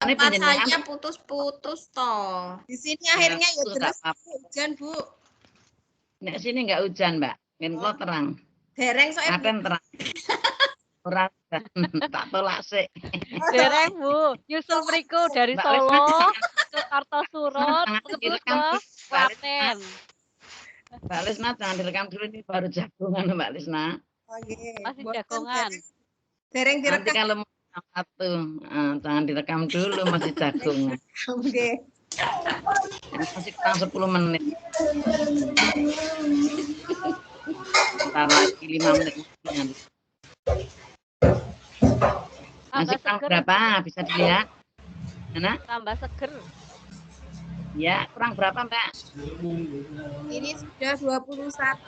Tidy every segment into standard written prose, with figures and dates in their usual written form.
Saya putus-putus toh. Di sini akhirnya ya terus hujan, Bu. Nek sini enggak hujan, Mbak. Ngenlo terang. Dereng soalnya terang. Ora tak tolak sik. Dereng, Bu. Nyusul mriku dari Solo ke Kartosurat terus ke Klaten. Mbak Lisna jangan direkam dulu, ini baru jagongan Mbak Lisna. Masih jagongan. Dereng direkam. Nanti kalau mau satu, jangan direkam dulu, masih jagongan. Oke. Masih kurang 10 menit. Ntar lagi 5 menit. Masih kurang berapa? Bisa dilihat? Mana? Tambah seger. Ya, kurang berapa, Mbak? Ini sudah 21.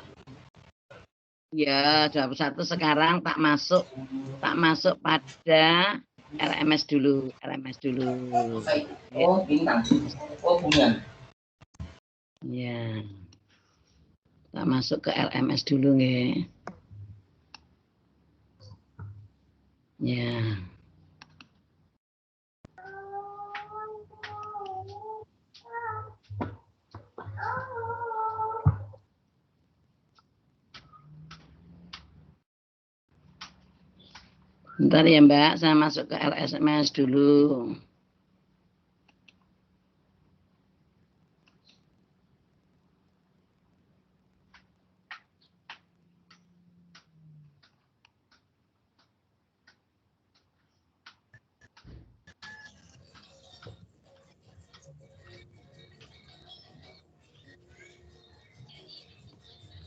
Ya, 21 sekarang tak masuk pada RMS dulu. Oh, bintang. Oh, bunga. Ya. Tak masuk ke RMS dulu nggih. Ya. Bentar ya Mbak, saya masuk ke RSMS dulu.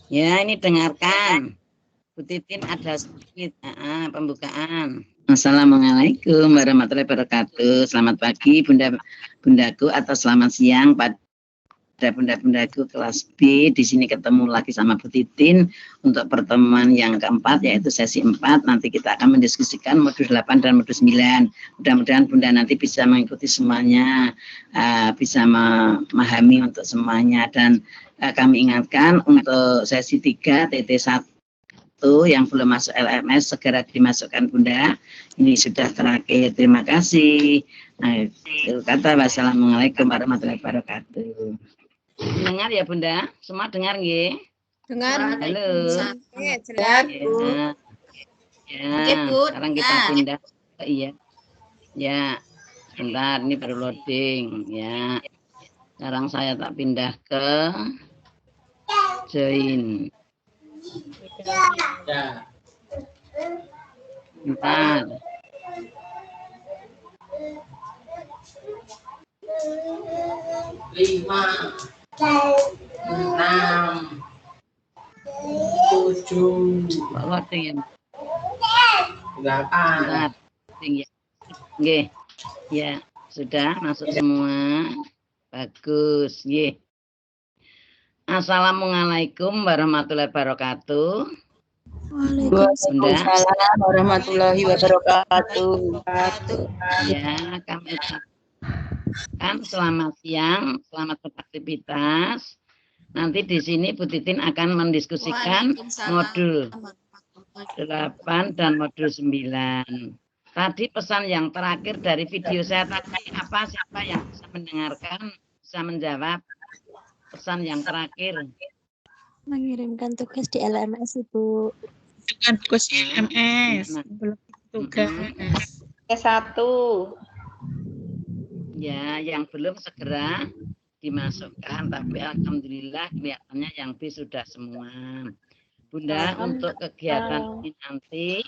Ya, ini dengarkan. Bu Titin ada sedikit pembukaan. Assalamualaikum warahmatullahi wabarakatuh. Selamat pagi bundaku atau selamat siang pada bunda-bundaku kelas B. Di sini ketemu lagi sama Bu Titin untuk pertemuan yang keempat, yaitu sesi 4. Nanti kita akan mendiskusikan modul 8 dan modul 9. Mudah-mudahan Bunda nanti bisa mengikuti semuanya, bisa memahami untuk semuanya. Dan kami ingatkan untuk sesi 3 TT1 yang belum masuk LMS segera dimasukkan Bunda. Ini sudah terakhir. Terima kasih. Nah, kata wassalamualaikum warahmatullahi wabarakatuh. Dengar ya Bunda? Semua dengar nggih? Dengar. Halo. Jelas. Ya. Sekarang kita pindah. Iya. Ya. Sebentar, ini baru loading ya. Sekarang saya tak pindah ke join. Ya. Bentar. Lima, enam, tujuh, Loading delapan. ya. Nggih. Ya, sudah masuk semua. Bagus, nggih. Assalamualaikum warahmatullahi wabarakatuh. Waalaikumsalam warahmatullahi wabarakatuh. Ya, kami ucapkan selamat siang, selamat beraktivitas. Nanti di sini Bu Titin akan mendiskusikan modul 8 dan modul 9. Tadi pesan yang terakhir dari video saya tadi apa? Siapa yang bisa mendengarkan, bisa menjawab pesan yang terakhir? Mengirimkan tugas di LMS, Ibu. Dengan tugas LMS, belum tugas. S1. Ya, yang belum segera dimasukkan, tapi alhamdulillah kelihatannya yang B sudah semua. Bunda, untuk kegiatan ini nanti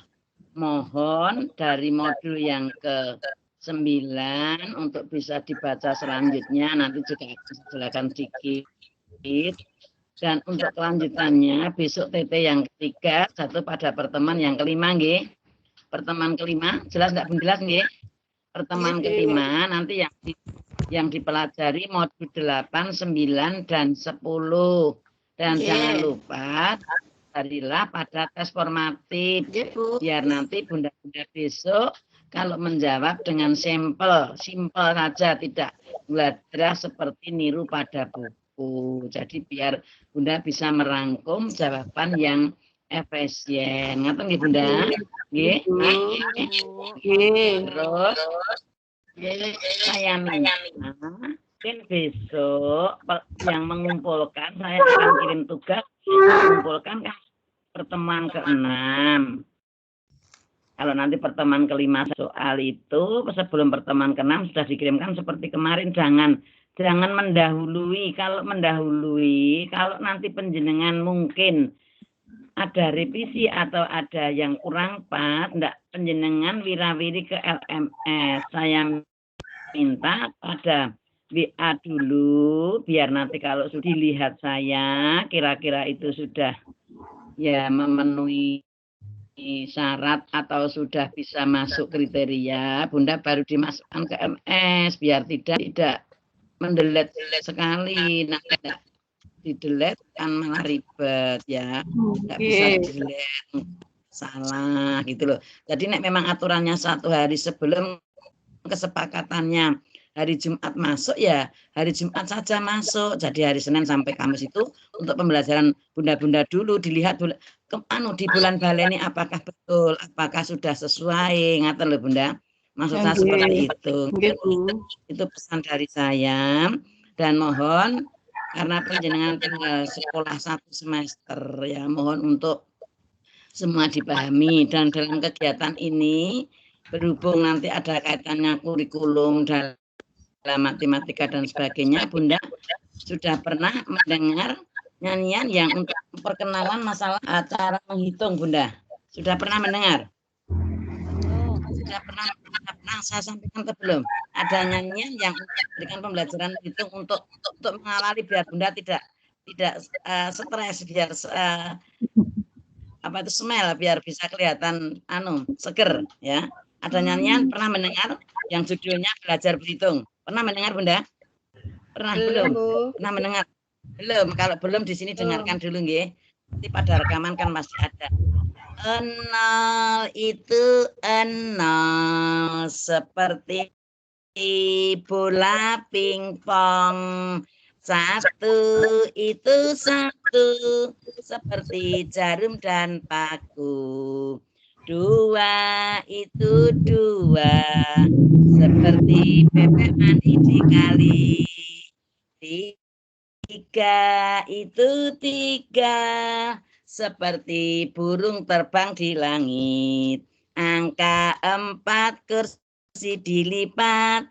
mohon dari modul yang ke-9 untuk bisa dibaca selanjutnya, nanti juga silakan dikit. Dan untuk kelanjutannya besok TT yang ketiga jatuh pada pertemuan yang kelima nggih. Pertemuan kelima, jelas enggak Bun, jelas nggih? Pertemuan kelima nanti yang dipelajari modul 8, 9 dan 10. Dan jangan lupa harilah pada tes formatif. Biar nanti bunda-bunda besok kalau menjawab dengan simple saja, tidak belajar seperti niru pada buku. Jadi biar Bunda bisa merangkum jawaban yang efisien. Ngaten nggih Bunda? Nggih. Terus Saya minta mungkin besok yang mengumpulkan, saya akan kirim tugas mengumpulkan kan pertemuan ke-6. Kalau nanti pertemuan ke-5 soal itu sebelum pertemuan ke-6 sudah dikirimkan seperti kemarin, jangan mendahului. Kalau mendahului, kalau nanti penjenengan mungkin ada revisi atau ada yang kurang pas, enggak penjenengan wirawiri ke LMS. Saya minta pada WA dulu, biar nanti kalau sudah dilihat saya, kira-kira itu sudah ya memenuhi syarat atau sudah bisa masuk kriteria, Bunda baru dimasukkan ke MS, biar tidak mendelet sekali. Nah, tidak didelet kan malah ribet ya, nggak bisa didelet, salah gitu loh. Jadi memang aturannya 1 hari sebelum kesepakatannya hari Jumat masuk ya hari Jumat saja masuk. Jadi hari Senin sampai Kamis itu untuk pembelajaran bunda-bunda dulu, dilihat di bulan baleni apakah betul, apakah sudah sesuai, ngaten loh Bunda. Maksud saya seperti itu. Itu pesan dari saya, dan mohon karena penjenengan tinggal sekolah 1 semester ya, mohon untuk semua dipahami. Dan dalam kegiatan ini berhubung nanti ada kaitannya kurikulum dalam matematika dan sebagainya, Bunda sudah pernah mendengar nyanyian yang untuk perkenalan masalah cara menghitung, Bunda? Sudah pernah mendengar? Sudah pernah saya sampaikan atau belum? Ada nyanyian yang memberikan pembelajaran hitung untuk mengawali biar Bunda tidak stres, biar apa itu smell, biar bisa kelihatan seger ya. Ada nyanyian pernah mendengar yang judulnya belajar berhitung? Pernah mendengar Bunda? Pernah belum? Pernah mendengar? Belum. Kalau belum di sini dengarkan dulu nggih. Nanti pada rekaman kan masih ada. 0 itu 0 seperti bola pingpong. 1 itu 1 seperti jarum dan paku. 2 itu 2 seperti bebek mandi di kali. 3 itu 3 seperti burung terbang di langit. Angka 4 kursi dilipat.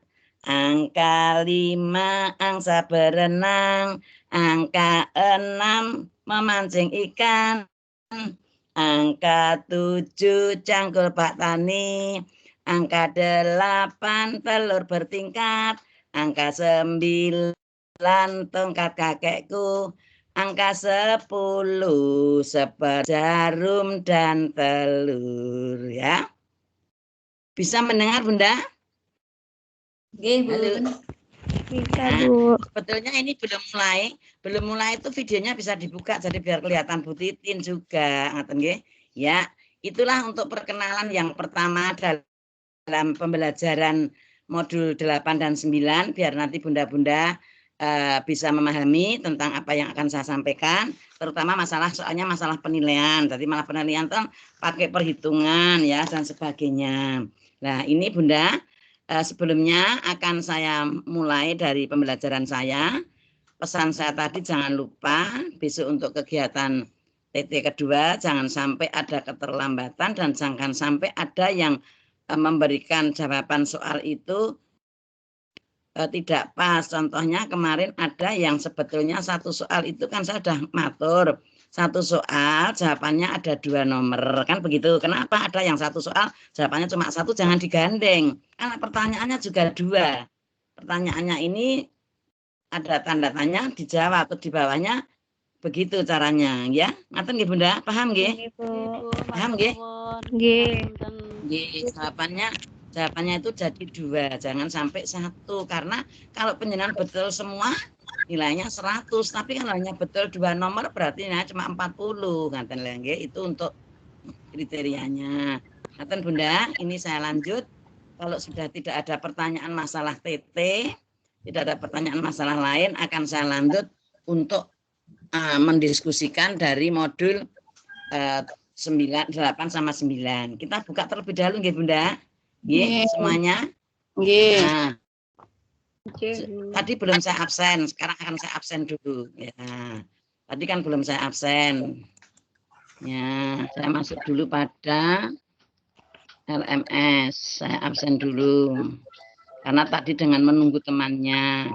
Angka 5 angsa berenang. Angka 6 memancing ikan. Angka 7 cangkul bak tani. Angka 8 telur bertingkat. Angka 9 tongkat kakekku. Angka 10 seperti jarum dan telur ya. Bisa mendengar Bunda? Halo. Sebetulnya ini belum mulai itu videonya bisa dibuka jadi biar kelihatan Bu Titin juga, ngaten nggih. Ya, itulah untuk perkenalan yang pertama dalam pembelajaran modul 8 dan 9 biar nanti bunda-bunda bisa memahami tentang apa yang akan saya sampaikan, terutama soalnya masalah penilaian. Jadi malah penilaian itu pakai perhitungan ya dan sebagainya. Nah, ini Bunda sebelumnya akan saya mulai dari pembelajaran saya. Pesan saya tadi jangan lupa besok untuk kegiatan TT kedua jangan sampai ada keterlambatan dan jangan sampai ada yang memberikan jawaban soal itu tidak pas. Contohnya kemarin ada yang sebetulnya 1 soal itu kan saya sudah matur. 1 soal jawabannya ada 2 nomor kan begitu. Kenapa ada yang 1 soal jawabannya cuma 1, jangan digandeng. Karena pertanyaannya juga 2. Pertanyaannya ini ada tanda tanya dijawab atau di bawahnya begitu caranya ya. Ngaten nggih Bunda? Paham nggih? Paham nggih? Nggih. Jawabannya itu jadi 2, jangan sampai 1. Karena kalau penjenengan betul semua nilainya 100, tapi kalau hanya betul 2 nomor berarti nilainya cuma 40. Ngaten nggih, itu untuk kriterianya. Ngaten Bunda, ini saya lanjut. Kalau sudah tidak ada pertanyaan masalah TT, tidak ada pertanyaan masalah lain, akan saya lanjut untuk mendiskusikan dari modul 8 sama 9. Kita buka terlebih dahulu nggih Bunda. Nggih, semuanya. Nggih. Nah, tadi belum saya absen, sekarang akan saya absen dulu. Ya, tadi kan belum saya absen. Ya, saya masuk dulu pada LMS. Saya absen dulu. Karena tadi dengan menunggu temannya.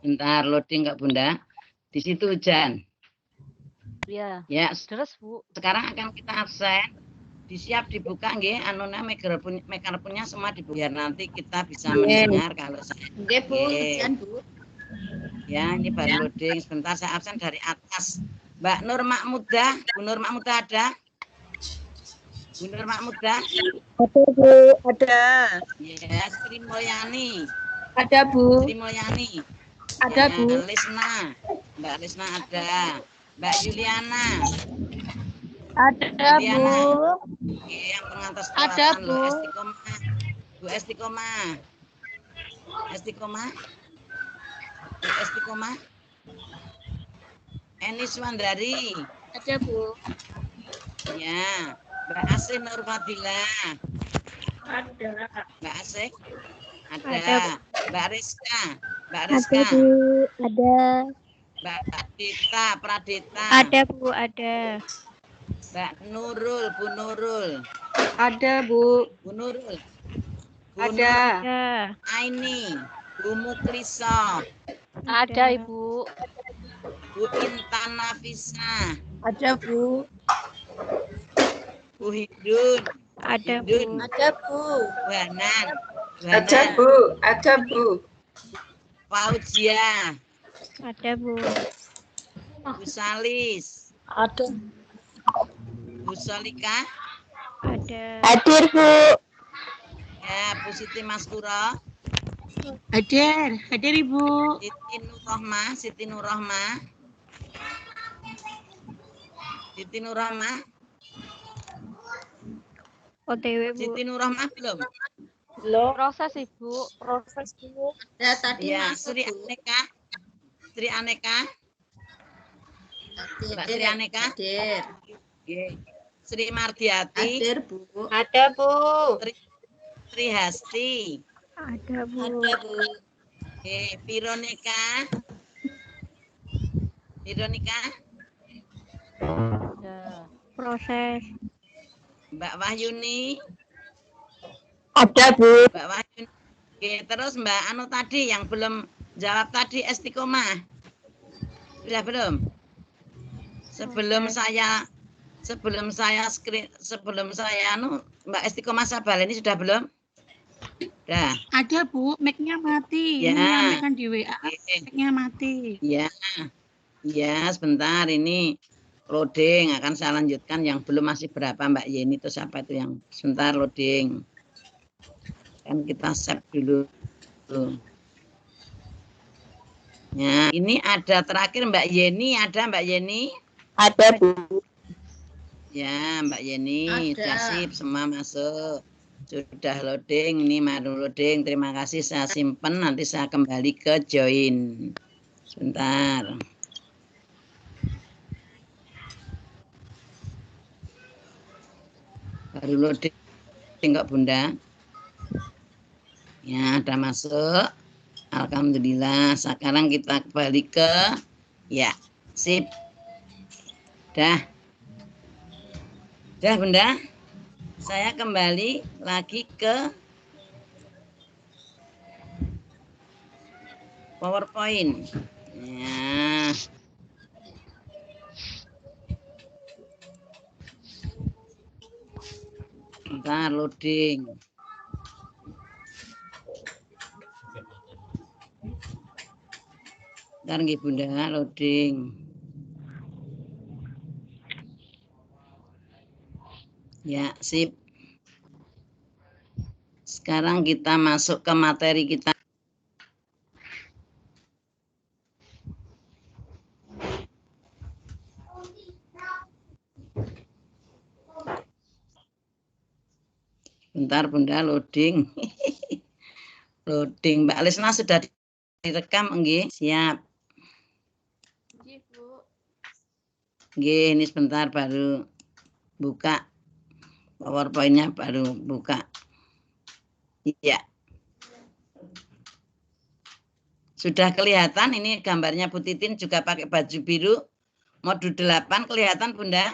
Bentar, loading Kak Bunda. Di situ hujan. Ya. Ya, Terus Bu. sekarang akan kita absen. Disiap dibuka nggih, anuna mikrofonnya semua dibuka biar nanti kita bisa mendengar kalau saya. Nggih, Bu, hujan, Bu. Ya, ini baru loading. Sebentar saya absen dari atas. Mbak Nur Makmudah, Bu Nur Makmudah ada? Bu Nur Makmudah? Ada, Bu. Ada. Ya, Sri Mulyani. Ada, Bu. Sri Mulyani. Ada, Ya, Bu. Lisna. Mbak Lisna ada. Mbak Juliana. Ada, Juliana. Bu. Oke, yang pengantar Ada, sekolahkan Bu. loh, Estikoma. Bu Estikoma. Estikoma. Bu Estikoma. Eni Swandari. Ada, Bu. Ya, Mbak Asih Nurfadila. Ada. Mbak Asih. Ada. Ada, Bu. Mbak Rizka. Mbak Ada, Rizka. Bu. Ada. Mbak Pradita. Pradita. Ada, Bu. Ada. Mbak Nurul. Bu Nurul. Ada, Bu. Bu Nurul. Bu Ada. Ada. Aini. Bu Mukliso. Ada Ibu. Bu Intan Nafisa. Ada, Bu. Bu Hidun. Ada, Hidun. Bu. Ada, Bu. Bu Hanan. Bu Ada, Hanan. Bu. Ada, Bu. Fauzia. Ada, Bu. Bu Salis. Ada. Bu Solika. Ada. Hadir, Bu. Ya, Bu Siti Maskura. Hadir. Hadir, Ibu. Siti Nurrohmah. Siti Nurrohmah. Siti Nurrohmah. OTW, Bu. Siti Nurrohmah belum? Belum. Proses Ibu. Proses, Bu. Ya, tadi Ya, masuk, Sri Bu. Aneka. Sri Aneka. Mbak Sri Aneka. Hadir. Oke. Sri Mardiati. Hadir, Bu. Ada, Bu. Sri Hasti. Ada, Bu. Ada, Bu. Oke, Veronica. Veronica. Ya. Proses. Mbak Wahyuni. Ada, Bu. Mbak Wahyuni. Oke, terus Mbak Anu tadi yang belum jawab tadi Estikoma. Sudah belum? Sebelum saya anu Mbak Estikoma Sabal ini sudah belum? Sudah. Ada, Bu. Mic-nya mati. Ya. Ini nyampaikan di WA. Oke. Mic-nya mati. Ya. Ya, sebentar ini loading akan saya lanjutkan yang belum masih berapa Mbak Yeni itu siapa itu yang sebentar loading. Kan kita save dulu. Ya, ini ada terakhir Mbak Yeni, ada Mbak Yeni? Ada, Bu. Ya, Mbak Yeni, Ada. sudah sip, semua masuk. Sudah loading, ini baru loading. Terima kasih, saya simpan, nanti saya kembali ke join. Sebentar. Baru loading kok Bunda. Ya, ada masuk. Alhamdulillah. Sekarang kita kembali ke ya, sip. Dah. Dah Bunda. Saya kembali lagi ke PowerPoint. Ya. Bentar loading. Bentar nggih Bunda, loading. Ya, sip. Sekarang kita masuk ke materi kita. Bentar Bunda, loading. Loading. Mbak Lisna sudah direkam nggih? Siap. Ini sebentar baru buka PowerPoint-nya, baru buka. Iya. Sudah kelihatan ini gambarnya Bu Titin juga pakai baju biru. Modul 8 kelihatan Bunda?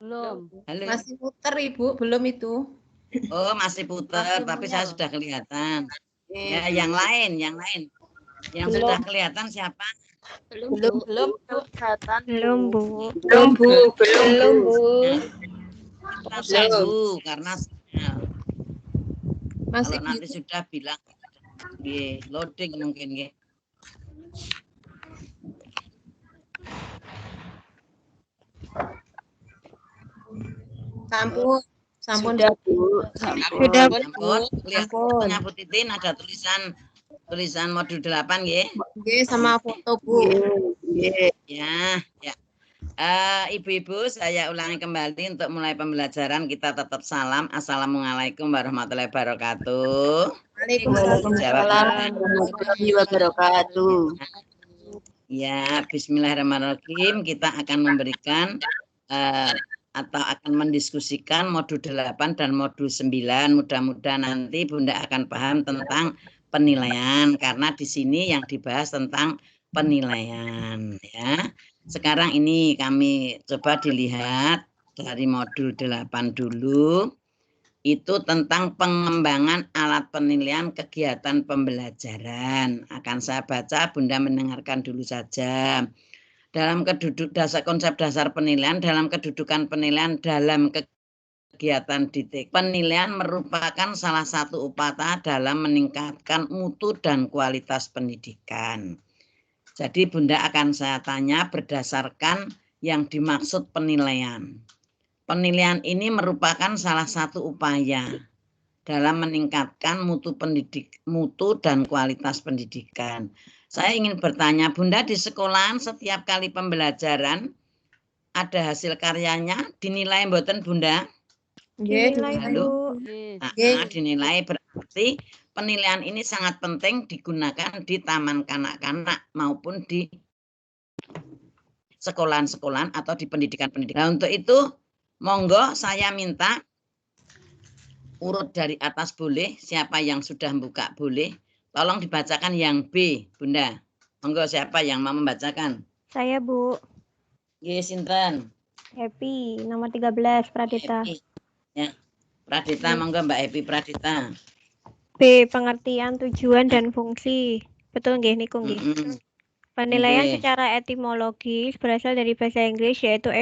Belum. Halo. Masih muter Ibu, belum itu. Oh, masih putar, tapi saya sudah kelihatan. Ya, yang lain. Yang sudah kelihatan siapa? Belum, Bu. Belum, Bu. Belum, Bu. Rasa Bu, karena Masih kalau nanti sudah bilang loading mungkin ya. Sampun. Sudah, Bu. Sudah, Sampun. Kelihatan tengah Bu Titin ada tulisan modul 8 ya. Oke, sama foto Bu. Ya. Ibu-ibu, saya ulangi kembali untuk mulai pembelajaran. Kita tetap salam. Assalamualaikum warahmatullahi wabarakatuh. Waalaikumsalam warahmatullahi wabarakatuh. Ya, bismillahirrahmanirrahim. Kita akan memberikan atau akan mendiskusikan modul 8 dan modul 9. Mudah-mudahan nanti Bunda akan paham tentang penilaian, karena di sini yang dibahas tentang penilaian ya. Sekarang ini kami coba dilihat dari modul 8 dulu. Itu tentang pengembangan alat penilaian kegiatan pembelajaran. Akan saya baca, Bunda mendengarkan dulu saja. Dalam konsep dasar penilaian, dalam kedudukan penilaian dalam kegiatan didik. Penilaian merupakan salah satu upaya dalam meningkatkan mutu dan kualitas pendidikan. Jadi Bunda akan saya tanya berdasarkan yang dimaksud penilaian. Penilaian ini merupakan salah satu upaya dalam meningkatkan mutu dan kualitas pendidikan. Saya ingin bertanya, Bunda, di sekolahan setiap kali pembelajaran ada hasil karyanya dinilai mboten Bunda? Dinilai, Bu. Dinilai, berarti penilaian ini sangat penting digunakan di taman kanak-kanak maupun di sekolahan-sekolahan atau di pendidikan-pendidikan. Nah, untuk itu, monggo saya minta urut dari atas boleh, siapa yang sudah buka boleh. Tolong dibacakan yang B, Bunda. Monggo siapa yang mau membacakan? Saya, Bu. Yes, Sinten. Happy, nomor 13, Pradita. Happy. Ya, Pradita, monggo Mbak Happy Pradita. B. Pengertian tujuan dan fungsi. Betul nggih niku nggih. Penilaian secara etimologis berasal dari bahasa Inggris yaitu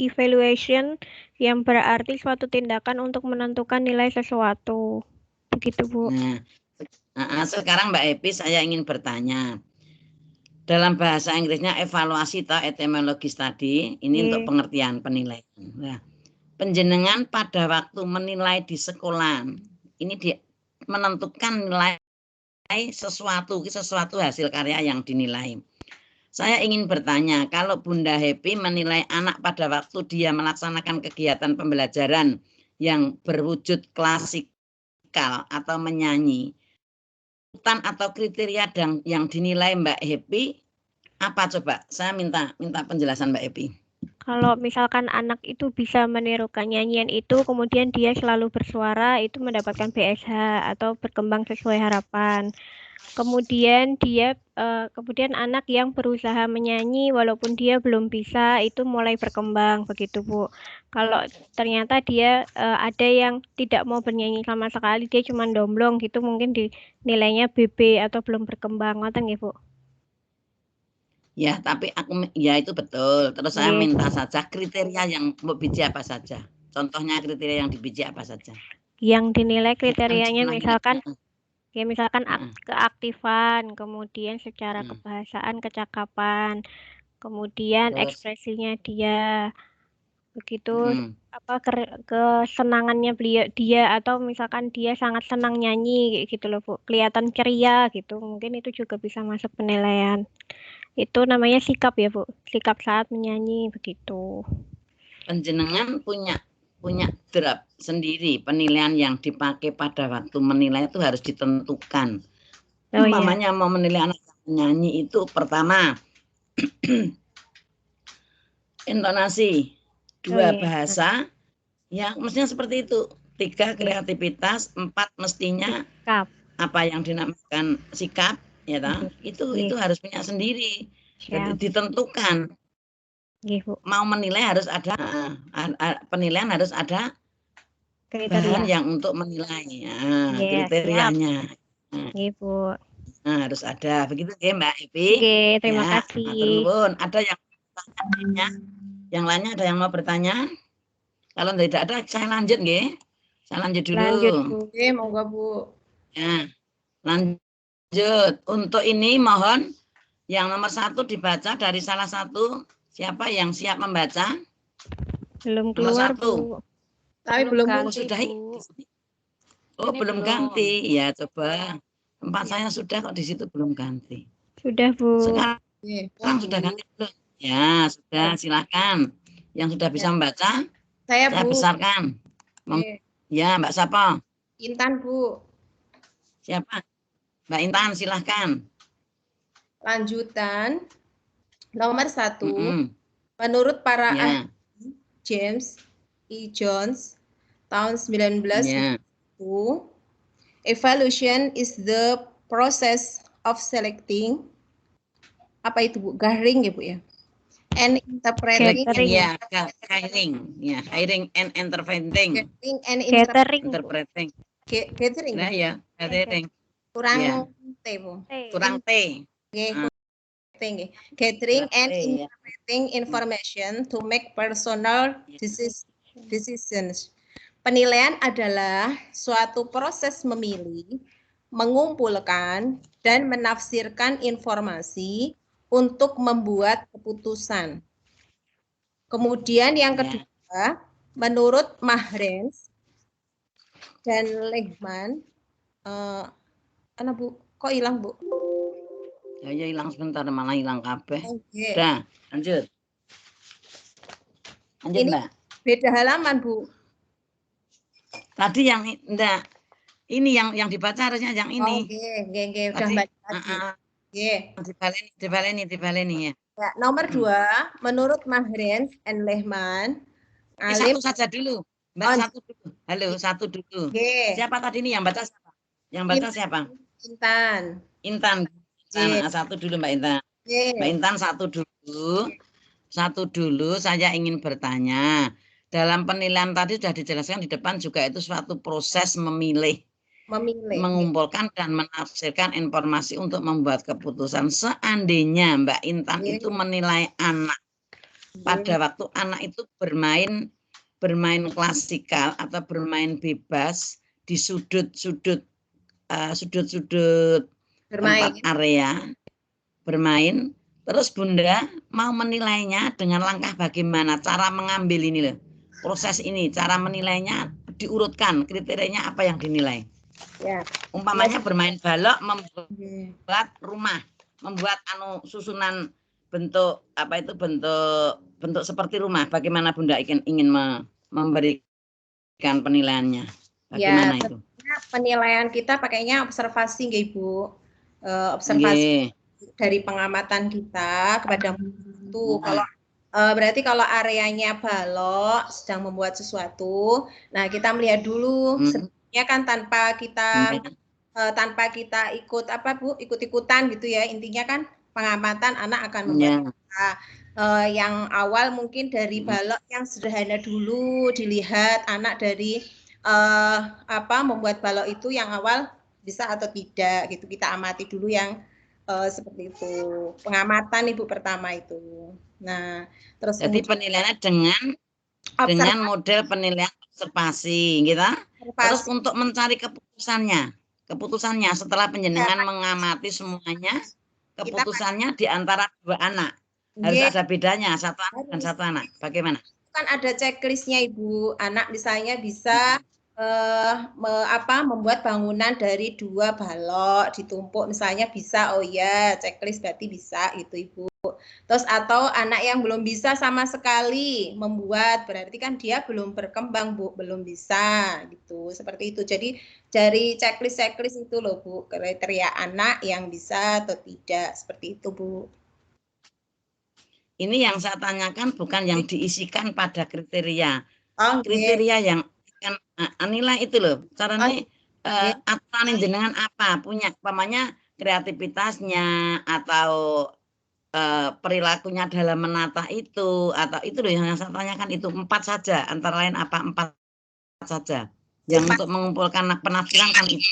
evaluation, yang berarti suatu tindakan untuk menentukan nilai sesuatu. Begitu, Bu. Nah, sekarang Mbak Happy saya ingin bertanya. Dalam bahasa Inggrisnya evaluasi atau etimologis tadi, ini untuk pengertian penilaian. Nah, penjenengan pada waktu menilai di sekolah, ini menentukan nilai sesuatu hasil karya yang dinilai. Saya ingin bertanya, kalau Bunda Happy menilai anak pada waktu dia melaksanakan kegiatan pembelajaran yang berwujud klasikal atau menyanyi, atau kriteria yang dinilai Mbak Happy apa coba? Saya minta penjelasan Mbak Happy. Kalau misalkan anak itu bisa menirukan nyanyian itu, kemudian dia selalu bersuara, itu mendapatkan BSH atau berkembang sesuai harapan. Kemudian kemudian anak yang berusaha menyanyi walaupun dia belum bisa, itu mulai berkembang, begitu Bu. Kalau ternyata dia ada yang tidak mau bernyanyi sama sekali, dia cuma domblong gitu, mungkin nilainya BB atau belum berkembang, ngoten nggih Bu. Ya, tapi ya itu betul. Terus saya minta saja kriteria yang biji apa saja. Contohnya kriteria yang dibiji apa saja. Yang dinilai kriterianya misalkan keaktifan, kemudian secara kebahasaan, kecakapan, kemudian ekspresinya dia, begitu kesenangannya dia atau misalkan dia sangat senang nyanyi gitu loh Bu, kelihatan ceria gitu, mungkin itu juga bisa masuk penilaian. Itu namanya sikap ya Bu, sikap saat menyanyi begitu. Penjenengan punya draft sendiri penilaian yang dipakai pada waktu menilai itu harus ditentukan. Umpamanya mau menilai anak menyanyi itu pertama intonasi, Oh, 2 iya. bahasa, yang mestinya seperti itu. 3 kreativitas, 4 mestinya Sikap. apa yang dinamakan sikap, ya toh, Iya. itu harus punya sendiri. Jadi Siap. ditentukan. Iya, Bu. Mau menilai harus ada penilaian, harus ada bahan Kriteria. yang untuk menilai. Nah, Iya, siap. kriterianya. Nah, Iya, Bu. harus ada. Begitu ya, Mbak Evi. Oke, terima Ya, kasih. matur nuwun. Ada yang bertanya? Yang lainnya ada yang mau bertanya? Kalau tidak ada, saya lanjut nggih. Saya lanjut dulu. Lanjut, Bu. Oke, monggo Bu. Ya, lanjut. Untuk ini mohon yang nomor 1 dibaca dari salah satu. Siapa yang siap membaca? Belum Nomor keluar, 1. Bu. Tapi belum Oh, ganti, sudah. Bu. Oh, Ini belum belum. ganti. Ya, coba. Tempat saya sudah kok di situ belum ganti. Sudah, Bu. Sekarang Oke. sudah ganti belum? Ya, sudah. Silakan. Yang sudah bisa membaca, Saya saya Bu. besarkan. Oke. Ya, Mbak siapa? Intan Bu. Siapa? Mbak Intan, silahkan. Lanjutan nomor 1. Mm-mm. Menurut para Ya, ahli James E. Jones tahun 19 ya. evaluation is the process of selecting, apa itu Bu? Gathering ya Bu ya? And interpreting. Gathering. Ya, hiring. Ya, hiring and interpreting. Gathering and Gathering, Bu. Interpreting. gathering. Nah, ya, gathering. Kurang Ya. T Bu. Kurang T. Oke, Ah. gathering and T, ya. interpreting information to make personal decisions. Penilaian adalah suatu proses memilih, mengumpulkan, dan menafsirkan informasi untuk membuat keputusan. Kemudian yang Ya. kedua, menurut Mahrens dan Lehman, Bu, kok hilang Bu? Ya, hilang sebentar, malah hilang kabeh. Oke. Udah, lanjut. Lanjut, Ini Mbak. beda halaman Bu. Tadi yang enggak. Ini yang dibaca harusnya yang ini. Oke, udah Tadi, baca lagi. Oke. dibaleni ya. Ya, nomor 2, menurut Mahrens and Lehman, Satu saja dulu. Mbak, Oh. satu dulu. Halo, satu dulu. Oke. Siapa tadi ini yang baca siapa? Yang baca siapa? Intan. Intan. Oke. Satu dulu Mbak Intan. Oke. Mbak Intan satu dulu. Satu dulu saya ingin bertanya. Dalam penilaian tadi sudah dijelaskan di depan juga itu suatu proses memilih, mengumpulkan dan menafsirkan informasi untuk membuat keputusan. Seandainya Mbak Intan itu menilai anak pada waktu anak itu bermain klasikal atau bermain bebas di sudut-sudut tempat area bermain, terus Bunda mau menilainya dengan langkah bagaimana cara mengambil ini loh, proses ini, cara menilainya diurutkan, kriterianya apa yang dinilai. Ya. Umpamanya bermain balok, membuat rumah, membuat susunan bentuk apa itu bentuk seperti rumah. Bagaimana Bunda ingin memberikan penilaiannya? Bagaimana ya, itu? Penilaian kita pakainya observasi nggih Ibu. Observasi dari pengamatan kita kepada itu. Kalau berarti kalau areanya balok sedang membuat sesuatu, nah kita melihat dulu sebenarnya kan tanpa kita ikut apa Bu, ikut-ikutan gitu ya. Intinya kan pengamatan anak akan membuat yang awal mungkin dari balok yang sederhana dulu, dilihat anak dari membuat balok itu yang awal bisa atau tidak gitu, kita amati dulu yang seperti itu, pengamatan Ibu pertama itu. Nah, terus jadi penilaiannya dengan model penilaian observasi, gitu. Terus untuk mencari keputusannya setelah penjenengan mengamati semuanya, keputusannya di antara dua anak harus ada bedanya, satu anak dan satu anak. Bagaimana? Kan ada checklistnya Ibu. Anak misalnya bisa membuat bangunan dari 2 balok ditumpuk misalnya bisa, oh ya checklist berarti bisa gitu Ibu. Terus atau anak yang belum bisa sama sekali membuat, berarti kan dia belum berkembang Bu, belum bisa gitu, seperti itu. Jadi dari checklist itu loh Bu, kriteria anak yang bisa atau tidak, seperti itu Bu. ini yang saya tanyakan bukan yang diisikan pada kriteria. Oh, Kriteria yang kan nilai itu loh. Caranya aturan jenengan apa? Punya umpamanya kreativitasnya atau perilakunya dalam menata itu atau itu loh yang saya tanyakan itu 4 saja, antara lain apa 4 saja yang untuk mengumpulkan penafsiran kan itu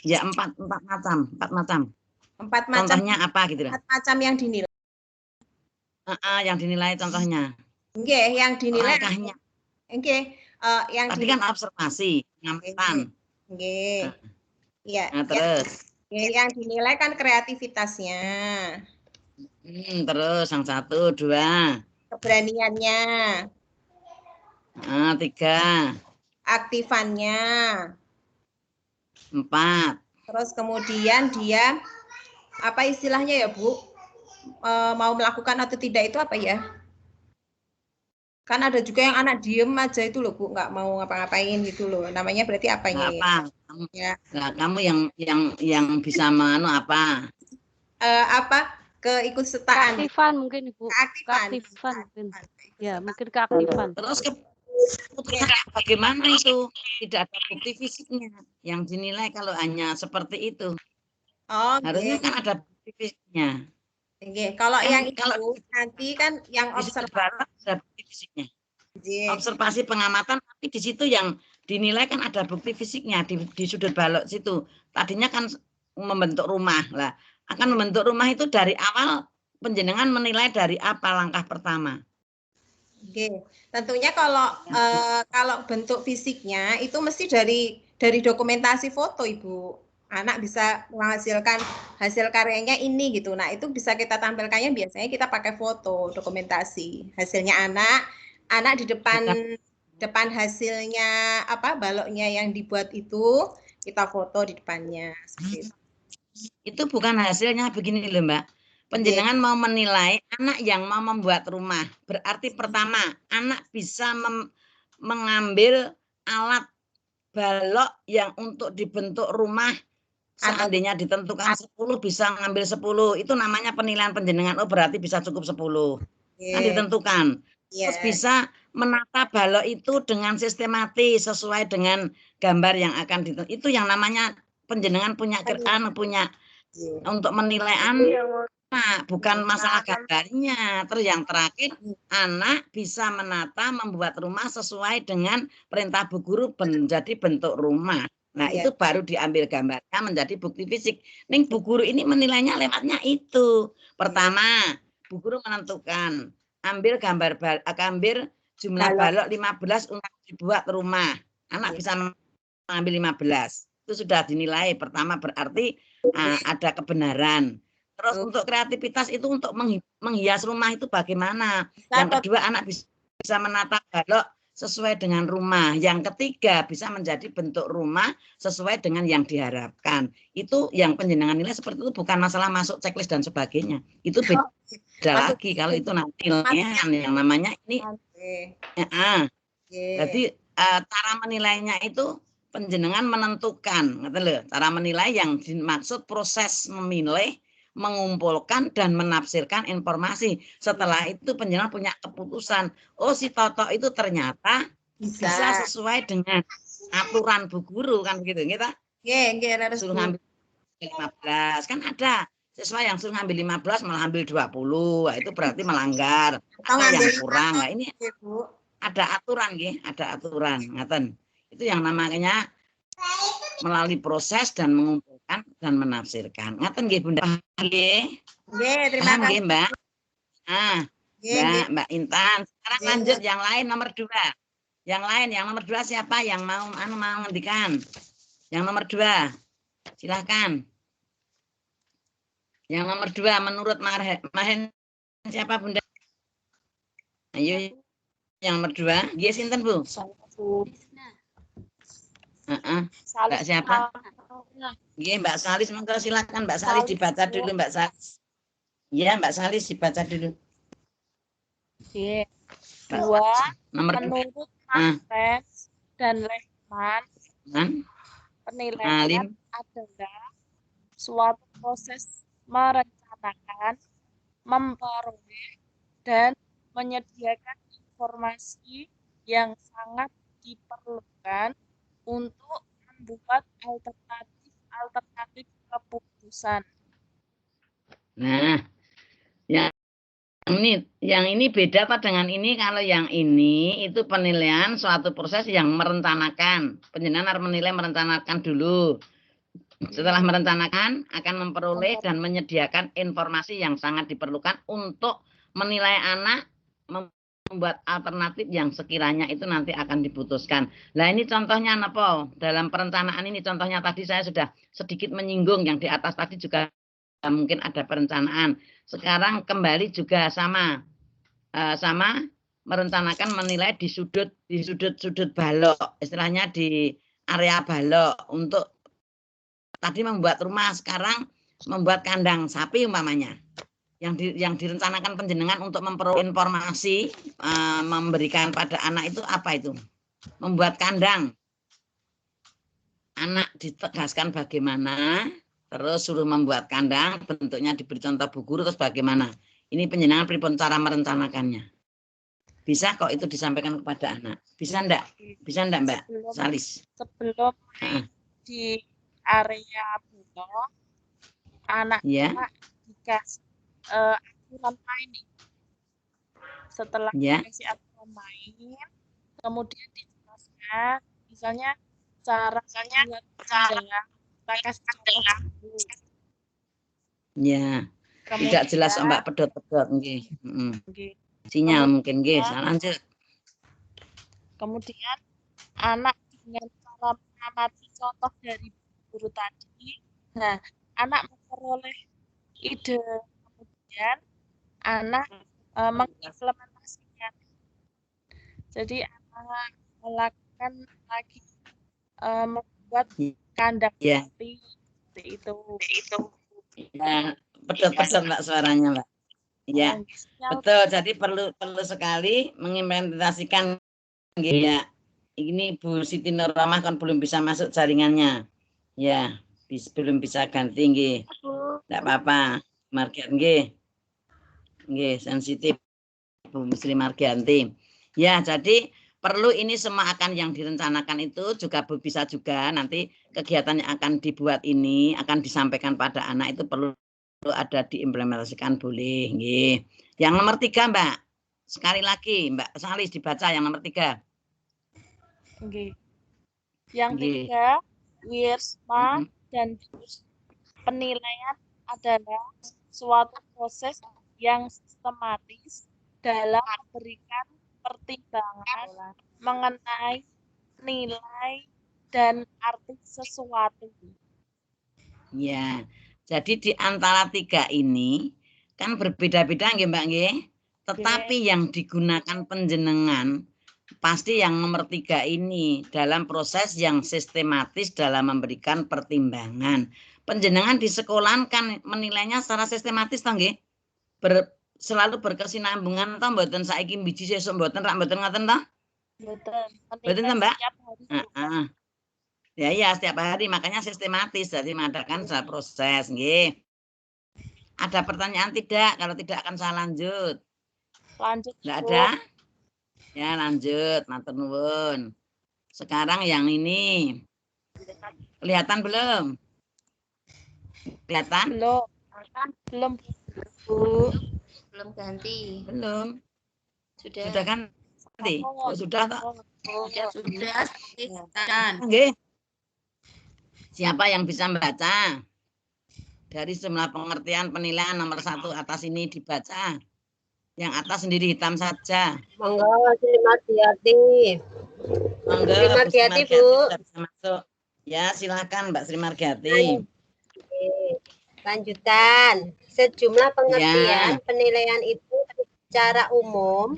ya 4 macam 4 macam contohnya apa gitu loh. 4 macam yang dinilai yang dinilai contohnya yang dinilai langkahnya yang tadi kan observasi pengamatan ya terus yang dinilai kan kreativitasnya. Terus yang 1, 2 keberaniannya, 3 aktifannya, 4 terus kemudian dia apa istilahnya ya Bu, mau melakukan atau tidak itu apa ya, kan ada juga yang anak diem aja itu loh Bu, nggak mau ngapa-ngapain gitu loh, namanya berarti apanya apa ya? Nah, kamu yang bisa apa keikutsertaan, keaktifan mungkin Ibu, keaktifan mungkin ya, mungkin keaktifan. Terus bagaimana itu tidak ada bukti fisiknya yang dinilai kalau hanya seperti itu. Harusnya kan ada bukti fisiknya. Kalau kan, yang kalau itu nanti kan yang observasi ada bukti fisiknya. Observasi pengamatan, tapi di situ yang dinilai kan ada bukti fisiknya di sudut balok situ. Tadinya kan membentuk rumah lah. Akan membentuk rumah itu dari awal penjenengan menilai dari apa langkah pertama. Tentunya kalau bentuk fisiknya itu mesti dari dokumentasi foto Ibu. Anak bisa menghasilkan hasil karyanya ini gitu. Nah, itu bisa kita tampilkannya biasanya kita pakai foto dokumentasi. Hasilnya anak di depan hasilnya apa baloknya yang dibuat itu kita foto di depannya seperti itu. Itu bukan hasilnya begini loh Mbak. Penjenengan mau menilai anak yang mau membuat rumah. Berarti pertama, anak bisa mengambil alat balok yang untuk dibentuk rumah. Seandainya ditentukan 10 bisa ngambil 10. Itu namanya penilaian penjenengan. Oh berarti bisa cukup 10. Kan ditentukan. Terus bisa menata balok itu dengan sistematis sesuai dengan gambar yang akan ditentukan. Itu yang namanya penjenengan punya untuk menilai anak, bukan masalah gambarnya. Terus yang terakhir, anak bisa menata membuat rumah sesuai dengan perintah Bu Guru menjadi bentuk rumah. Nah, itu baru diambil gambarnya menjadi bukti fisik. Ning Bu Guru ini menilainya lewatnya itu. Pertama, Bu Guru menentukan ambil jumlah balok 15 untuk dibuat rumah. Anak bisa mengambil 15. Itu sudah dinilai. Pertama berarti ada kebenaran. Terus untuk kreativitas itu untuk menghias rumah itu bagaimana? Yang kedua anak bisa menata balok sesuai dengan rumah. Yang ketiga bisa menjadi bentuk rumah sesuai dengan yang diharapkan. Itu yang penjenengan nilai seperti itu, bukan masalah masuk checklist dan sebagainya. Itu beda lagi kalau itu nanti yang namanya ini. Jadi cara menilainya itu penjenengan menentukan, cara menilai yang dimaksud proses memilih, mengumpulkan dan menafsirkan informasi. Setelah itu penjenengan punya keputusan, oh si Toto itu ternyata bisa sesuai dengan aturan Bu Guru kan begitu kita. Suruh ngambil 15 kan ada siswa yang suruh ngambil 15 malah ambil 20, nah, itu berarti melanggar. Atau yang kurang. Nah, ini ada aturan ada aturan, ngaten. Itu yang namanya melalui proses dan mengumpulkan dan menafsirkan. Ngaten nggih Bunda. Nggih. Terima kasih Mbak. Mbak Intan. Sekarang lanjut yang lain nomor 2. Yang lain yang nomor 2 siapa yang mau ngendikan? Yang nomor 2. Silakan. Yang nomor 2 menurut Mahen siapa Bunda? Ayo yang nomor 2. Nggih sinten Bu? Mbak siapa? Nggih Mbak Salis, monggo silakan Mbak Salis dibaca dulu Mbak Salis. Iya Mbak Salis dibaca dulu. Nggih. 2 nomor menurut Mas dan Lehman penilaian adalah suatu proses merencanakan, memperoleh, dan menyediakan informasi yang sangat diperlukan untuk membuat alternatif keputusan. Nah, yang ini beda apa dengan ini? Kalau yang ini itu penilaian suatu proses yang merencanakan. Penjenengan harus menilai merencanakan dulu. Setelah merencanakan akan memperoleh dan menyediakan informasi yang sangat diperlukan untuk menilai anak, membuat alternatif yang sekiranya itu nanti akan diputuskan. Nah ini contohnya apa? Dalam perencanaan ini contohnya tadi saya sudah sedikit menyinggung yang di atas tadi juga mungkin ada perencanaan. Sekarang kembali juga sama merencanakan menilai di sudut balok, istilahnya di area balok untuk tadi membuat rumah, sekarang membuat kandang sapi umpamanya. Yang direncanakan penjenengan untuk memperoleh informasi memberikan pada anak itu apa itu? Membuat kandang. Anak ditegaskan bagaimana, terus suruh membuat kandang, bentuknya diberi contoh bu guru, terus bagaimana. Ini penjenengan pripun cara merencanakannya. Bisa kok itu disampaikan kepada anak. Bisa enggak? Bisa enggak Mbak Salis? Sebelum di area balok, anak-anak dikasih aturan main. Setelah dikasih aturan main, kemudian dijelaskan, misalnya caranya buat kandang, kita kasih contoh. Ya, tidak jelas Mbak, pedot-pedot nggih. Sinyal mungkin nggih, lanjut. Kemudian anak dengan cara mengamati contoh dari guru tadi, nah anak memperoleh ide, kemudian anak mengimplementasikan. Jadi anak melakukan lagi membuat kandang sapi seperti itu. Ya, pedot-pedot Mbak suaranya Mbak. Ya, betul. Jadi perlu sekali mengimplementasikan. Ya, ini Bu Siti Nurrahmah kan belum bisa masuk jaringannya. Ya, belum bisa ganti nggih. Enggak apa-apa. Margian nggih. Nggih, sensitif Bu Sri Margianti. Ya, jadi perlu ini semua akan yang direncanakan itu juga bisa juga nanti kegiatan yang akan dibuat ini akan disampaikan pada anak itu perlu ada diimplementasikan boleh nggih. Yang nomor 3 Mbak. Sekali lagi Mbak Salis dibaca yang nomor 3. Nggih. Yang 3, Wirsma dan penilaian adalah suatu proses yang sistematis dalam memberikan pertimbangan mengenai nilai dan arti sesuatu. Ya, jadi di antara 3 ini kan berbeda-beda nggih Mbak nggih. Tetapi yang digunakan penjenengan pasti yang nomor 3 ini dalam proses yang sistematis dalam memberikan pertimbangan. Penjenengan di sekolah kan menilainya secara sistematis toh nggih. Selalu berkesinambungan toh mboten saiki biji sesuk mboten rak mboten ngoten toh? Mboten toh Mbak? Ya setiap hari makanya sistematis jadi mengadakan secara proses nggih. Ada pertanyaan tidak? Kalau tidak akan saya lanjut. Lanjut. Enggak ada? Ya lanjut, matur nuwun. Sekarang yang ini. Kelihatan belum? Kelihatan? Belum. Bu. Belum ganti. Belum. Sudah kan ganti? Oh, sudah tak? Sudah. Nggih. Siapa yang bisa membaca? Dari jumlah pengertian penilaian nomor 1 atas ini dibaca. Yang atas sendiri hitam saja. Monggo, Sri Margiati. Monggo, Sri Margiati, Bu. Bisa masuk. Ya, silakan Mbak Sri Margiati. Lanjutan. Sejumlah pengertian penilaian itu secara umum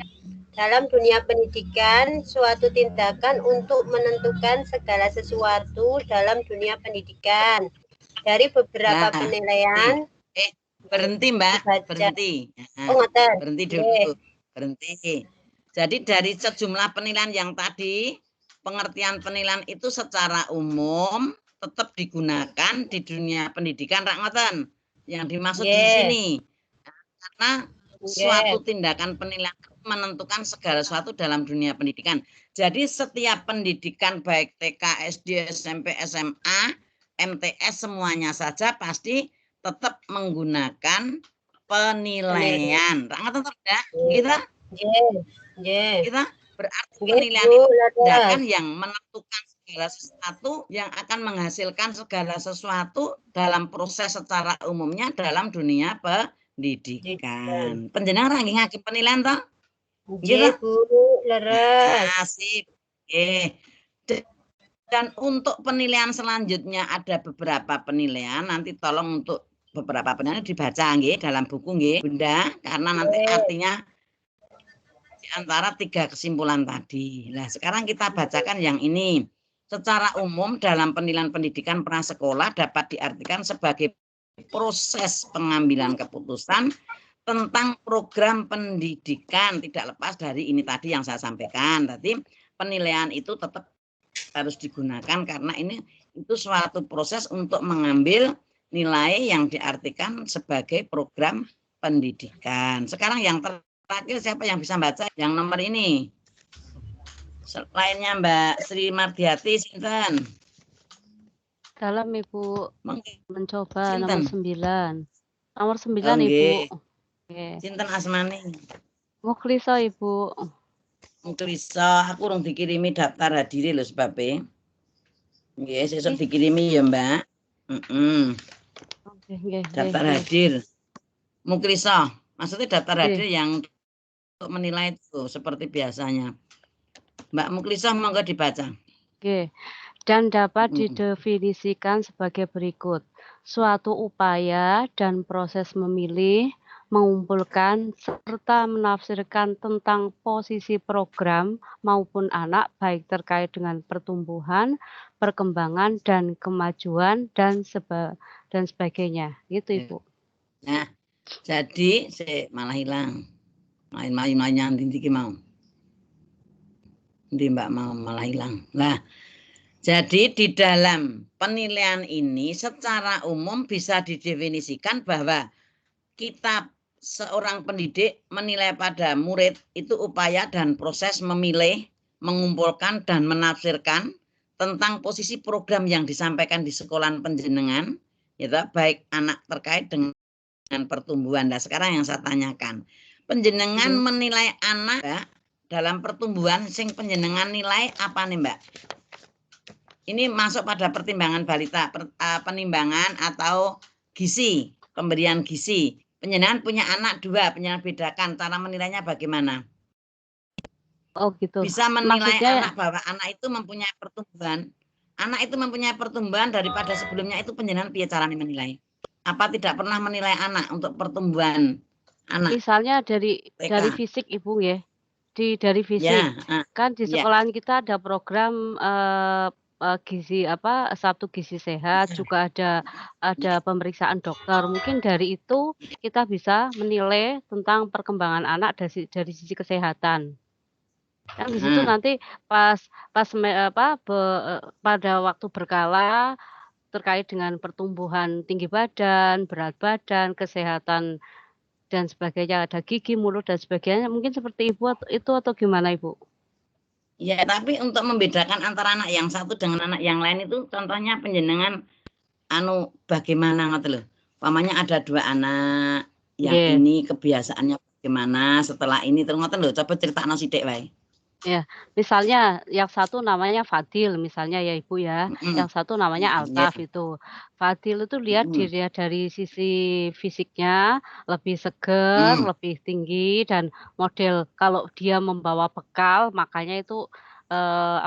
dalam dunia pendidikan suatu tindakan untuk menentukan segala sesuatu dalam dunia pendidikan. Dari beberapa penilaian. Berhenti Mbak, berhenti. Berhenti dulu. Berhenti. Jadi dari sejumlah penilaian yang tadi, pengertian penilaian itu secara umum tetap digunakan di dunia pendidikan rak ngoten. Yang dimaksud di sini. Karena suatu tindakan penilaian menentukan segala sesuatu dalam dunia pendidikan. Jadi setiap pendidikan baik TK, SD, SMP, SMA, MTS semuanya saja pasti tetap menggunakan penilaian. Rangga tetap enggak? Kita berarti penilaian itu tindakan yang menentukan segala sesuatu yang akan menghasilkan segala sesuatu dalam proses secara umumnya dalam dunia pendidikan. Penjenengan ranking hakim penilaian toh? Nggih, Bu, leres. Asik. Dan untuk penilaian selanjutnya ada beberapa penilaian, nanti tolong untuk beberapa penilaian dibaca nggih dalam buku nggih, Bunda, karena nanti artinya di antara 3 kesimpulan tadi. Nah, sekarang kita bacakan yang ini. Secara umum dalam penilaian pendidikan prasekolah dapat diartikan sebagai proses pengambilan keputusan tentang program pendidikan, tidak lepas dari ini tadi yang saya sampaikan. Tadi penilaian itu tetap harus digunakan karena ini itu suatu proses untuk mengambil nilai yang diartikan sebagai program pendidikan. Sekarang yang terakhir siapa yang bisa baca yang nomor ini? Selainnya Mbak Sri Mardiati, sinten? Dalam Ibu mencoba Sinten? nomor 9. Nomor 9 Ibu. Okay. Sinten asmane? Mukhlisa Ibu. Mukhlisa, aku urung dikirimi daftar hadiri lho sebabnya. Nggih, sesuk dikirimi ya, Mbak. Daftar hadir. Mukhlisa, maksudnya daftar hadir yang untuk menilai itu seperti biasanya. Mbak Mukhlisa monggo dibaca. Oke. Dan dapat didefinisikan sebagai berikut. Suatu upaya dan proses memilih, mengumpulkan, serta menafsirkan tentang posisi program maupun anak baik terkait dengan pertumbuhan, perkembangan, dan kemajuan, dan sebagainya. Gitu, Ibu. Nah, jadi malah hilang. Main-mainnya nanti mau. Nanti Mbak mau malah hilang. Nah, jadi di dalam penilaian ini secara umum bisa didefinisikan bahwa kita seorang pendidik menilai pada murid itu upaya dan proses memilih, mengumpulkan dan menafsirkan tentang posisi program yang disampaikan di sekolahan penjenengan, ya, baik anak terkait dengan pertumbuhan. Nah, sekarang yang saya tanyakan, penjenengan menilai anak dalam pertumbuhan sing penjenengan nilai apa nih Mbak? Ini masuk pada pertimbangan balita, penimbangan atau gizi, pemberian gizi. Penjenengan punya anak 2, penjenengan bedakan cara menilainya bagaimana? Oh gitu. Bisa menilai anak bahwa anak itu mempunyai pertumbuhan. Anak itu mempunyai pertumbuhan daripada sebelumnya itu penjenengan piye caranya menilai? Apa tidak pernah menilai anak untuk pertumbuhan anak? Misalnya dari fisik Ibu ya. Dari fisik. Ya, kan di sekolahan kita ada program gizi Sabtu gizi sehat, juga ada pemeriksaan dokter. Mungkin dari itu kita bisa menilai tentang perkembangan anak dari sisi kesehatan. Kan di situ nanti pada waktu berkala terkait dengan pertumbuhan tinggi badan, berat badan, kesehatan dan sebagainya, ada gigi, mulut dan sebagainya, mungkin seperti Ibu itu atau gimana Ibu? Ya, tapi untuk membedakan antara anak yang satu dengan anak yang lain itu contohnya penjenengan bagaimana ngoten lho. Umpamanya ada 2 anak, yang ini kebiasaannya bagaimana, setelah ini terus ngoten lho, coba critakno sithik wae. Ya, misalnya yang satu namanya Fadil misalnya ya Ibu ya, yang satu namanya Altaf itu. Fadil itu dilihat dari sisi fisiknya lebih seger, lebih tinggi dan model kalau dia membawa bekal makanya itu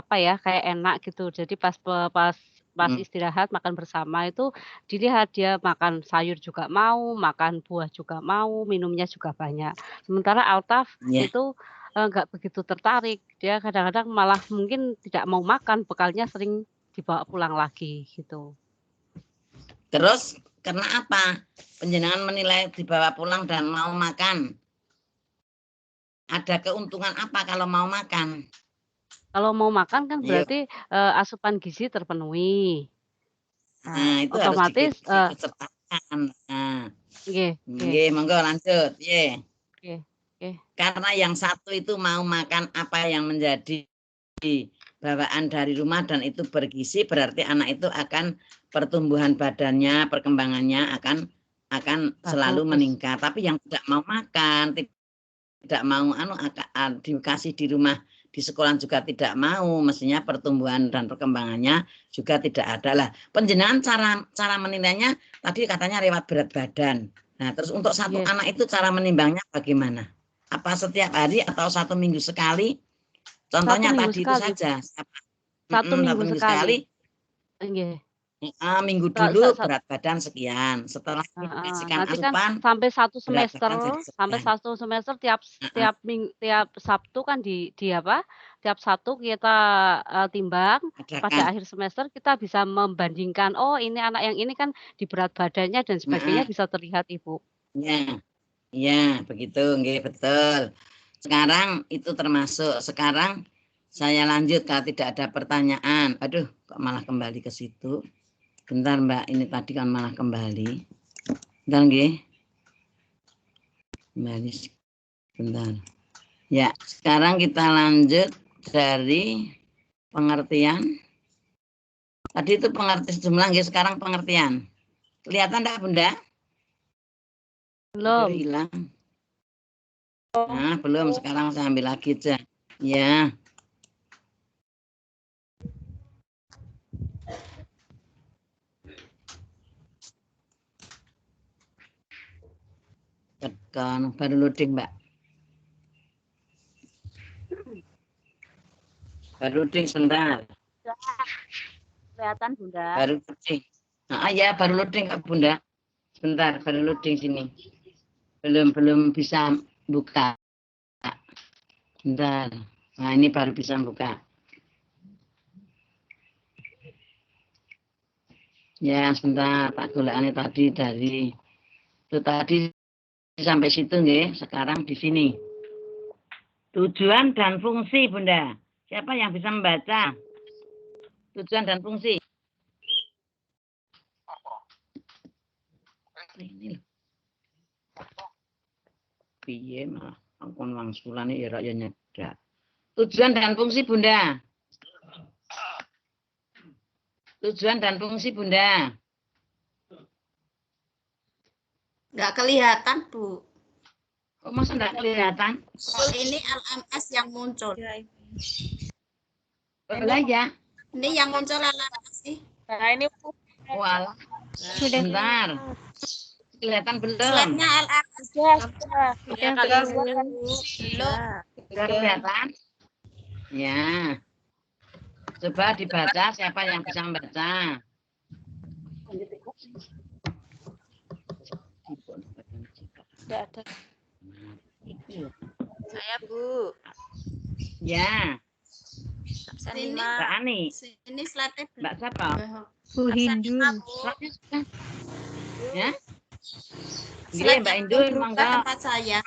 kayak enak gitu. Jadi pas istirahat makan bersama itu dilihat dia makan sayur juga mau, makan buah juga mau, minumnya juga banyak. Sementara Altaf itu nggak begitu tertarik, dia kadang-kadang malah mungkin tidak mau makan, bekalnya sering dibawa pulang lagi gitu. Terus karena apa? Penjenengan menilai dibawa pulang dan mau makan? Ada keuntungan apa kalau mau makan? Kalau mau makan kan berarti asupan gizi terpenuhi. Nah, itu otomatis harus disertakan. Nggih, monggo lanjut. Oke. Karena yang satu itu mau makan apa yang menjadi bawaan dari rumah dan itu bergizi, berarti anak itu akan pertumbuhan badannya, perkembangannya akan selalu meningkat. Tapi yang tidak mau makan, tidak mau dikasih di rumah, di sekolah juga tidak mau, mestinya pertumbuhan dan perkembangannya juga tidak ada lah. Penjenengan cara menilainya tadi katanya lewat berat badan. Nah, terus untuk satu anak itu cara menimbangnya bagaimana? Apa setiap hari atau 1 minggu sekali? Contohnya tadi itu saja. 1 minggu sekali. Minggu dulu berat badan sekian. Setelah dikasihkan nanti asupan kan sampai 1 semester, sampai 1 semester tiap Sabtu kan di apa? Tiap Sabtu kita timbang. Pada akhir semester kita bisa membandingkan. Oh, ini anak yang ini kan di berat badannya dan sebagainya bisa terlihat, Ibu. Ya, begitu, nggih, betul. Sekarang itu termasuk. Sekarang saya lanjut kalau tidak ada pertanyaan. Aduh, kok malah kembali ke situ. Bentar, Mbak, ini tadi kan malah kembali. Bentar, nggih. Kembali bentar. Ya, sekarang kita lanjut dari pengertian. Tadi itu pengertian jumlah, nggih, sekarang pengertian. Kelihatan enggak, Bunda? Belum. Hilang. Nah, belum. Sekarang saya ambil lagi aja. Ya. Tekan baru loading, Mbak. Baru loading sebentar. Kelihatan, Bunda. Baru loading. Nah, ya, baru loading, Kak Bunda. Sebentar, baru loading sini. Belum bisa buka. Bentar. Nah, ini baru bisa buka. Ya, sebentar. Pak gulaannya tadi dari itu tadi sampai situ nggih. Sekarang di sini. Tujuan dan fungsi, Bunda. Siapa yang bisa membaca? Tujuan dan fungsi. Ini loh. Piye malah angkon wangsulane ya rakyatnya nyedak. Tujuan dan fungsi, Bunda. Tujuan dan fungsi, Bunda. Nggak kelihatan, Bu. Kok masa nggak kelihatan? Oh, ini LMS yang muncul. Boleh ya? Ini yang muncul LMS sih. Nah, ini Walah. Sebentar. Kelihatan belum? Slide-nya LMS. sudah. Sudah kelihatan? Ya. Coba dibaca, siapa yang bisa membaca? Tidak ada. Saya, Bu. Ya. Sini, Mbak Ani. Ini slide-nya. Mbak siapa? Bu Hindun. Ya. Gini, Mbak Indun, monggo. Tempat saya.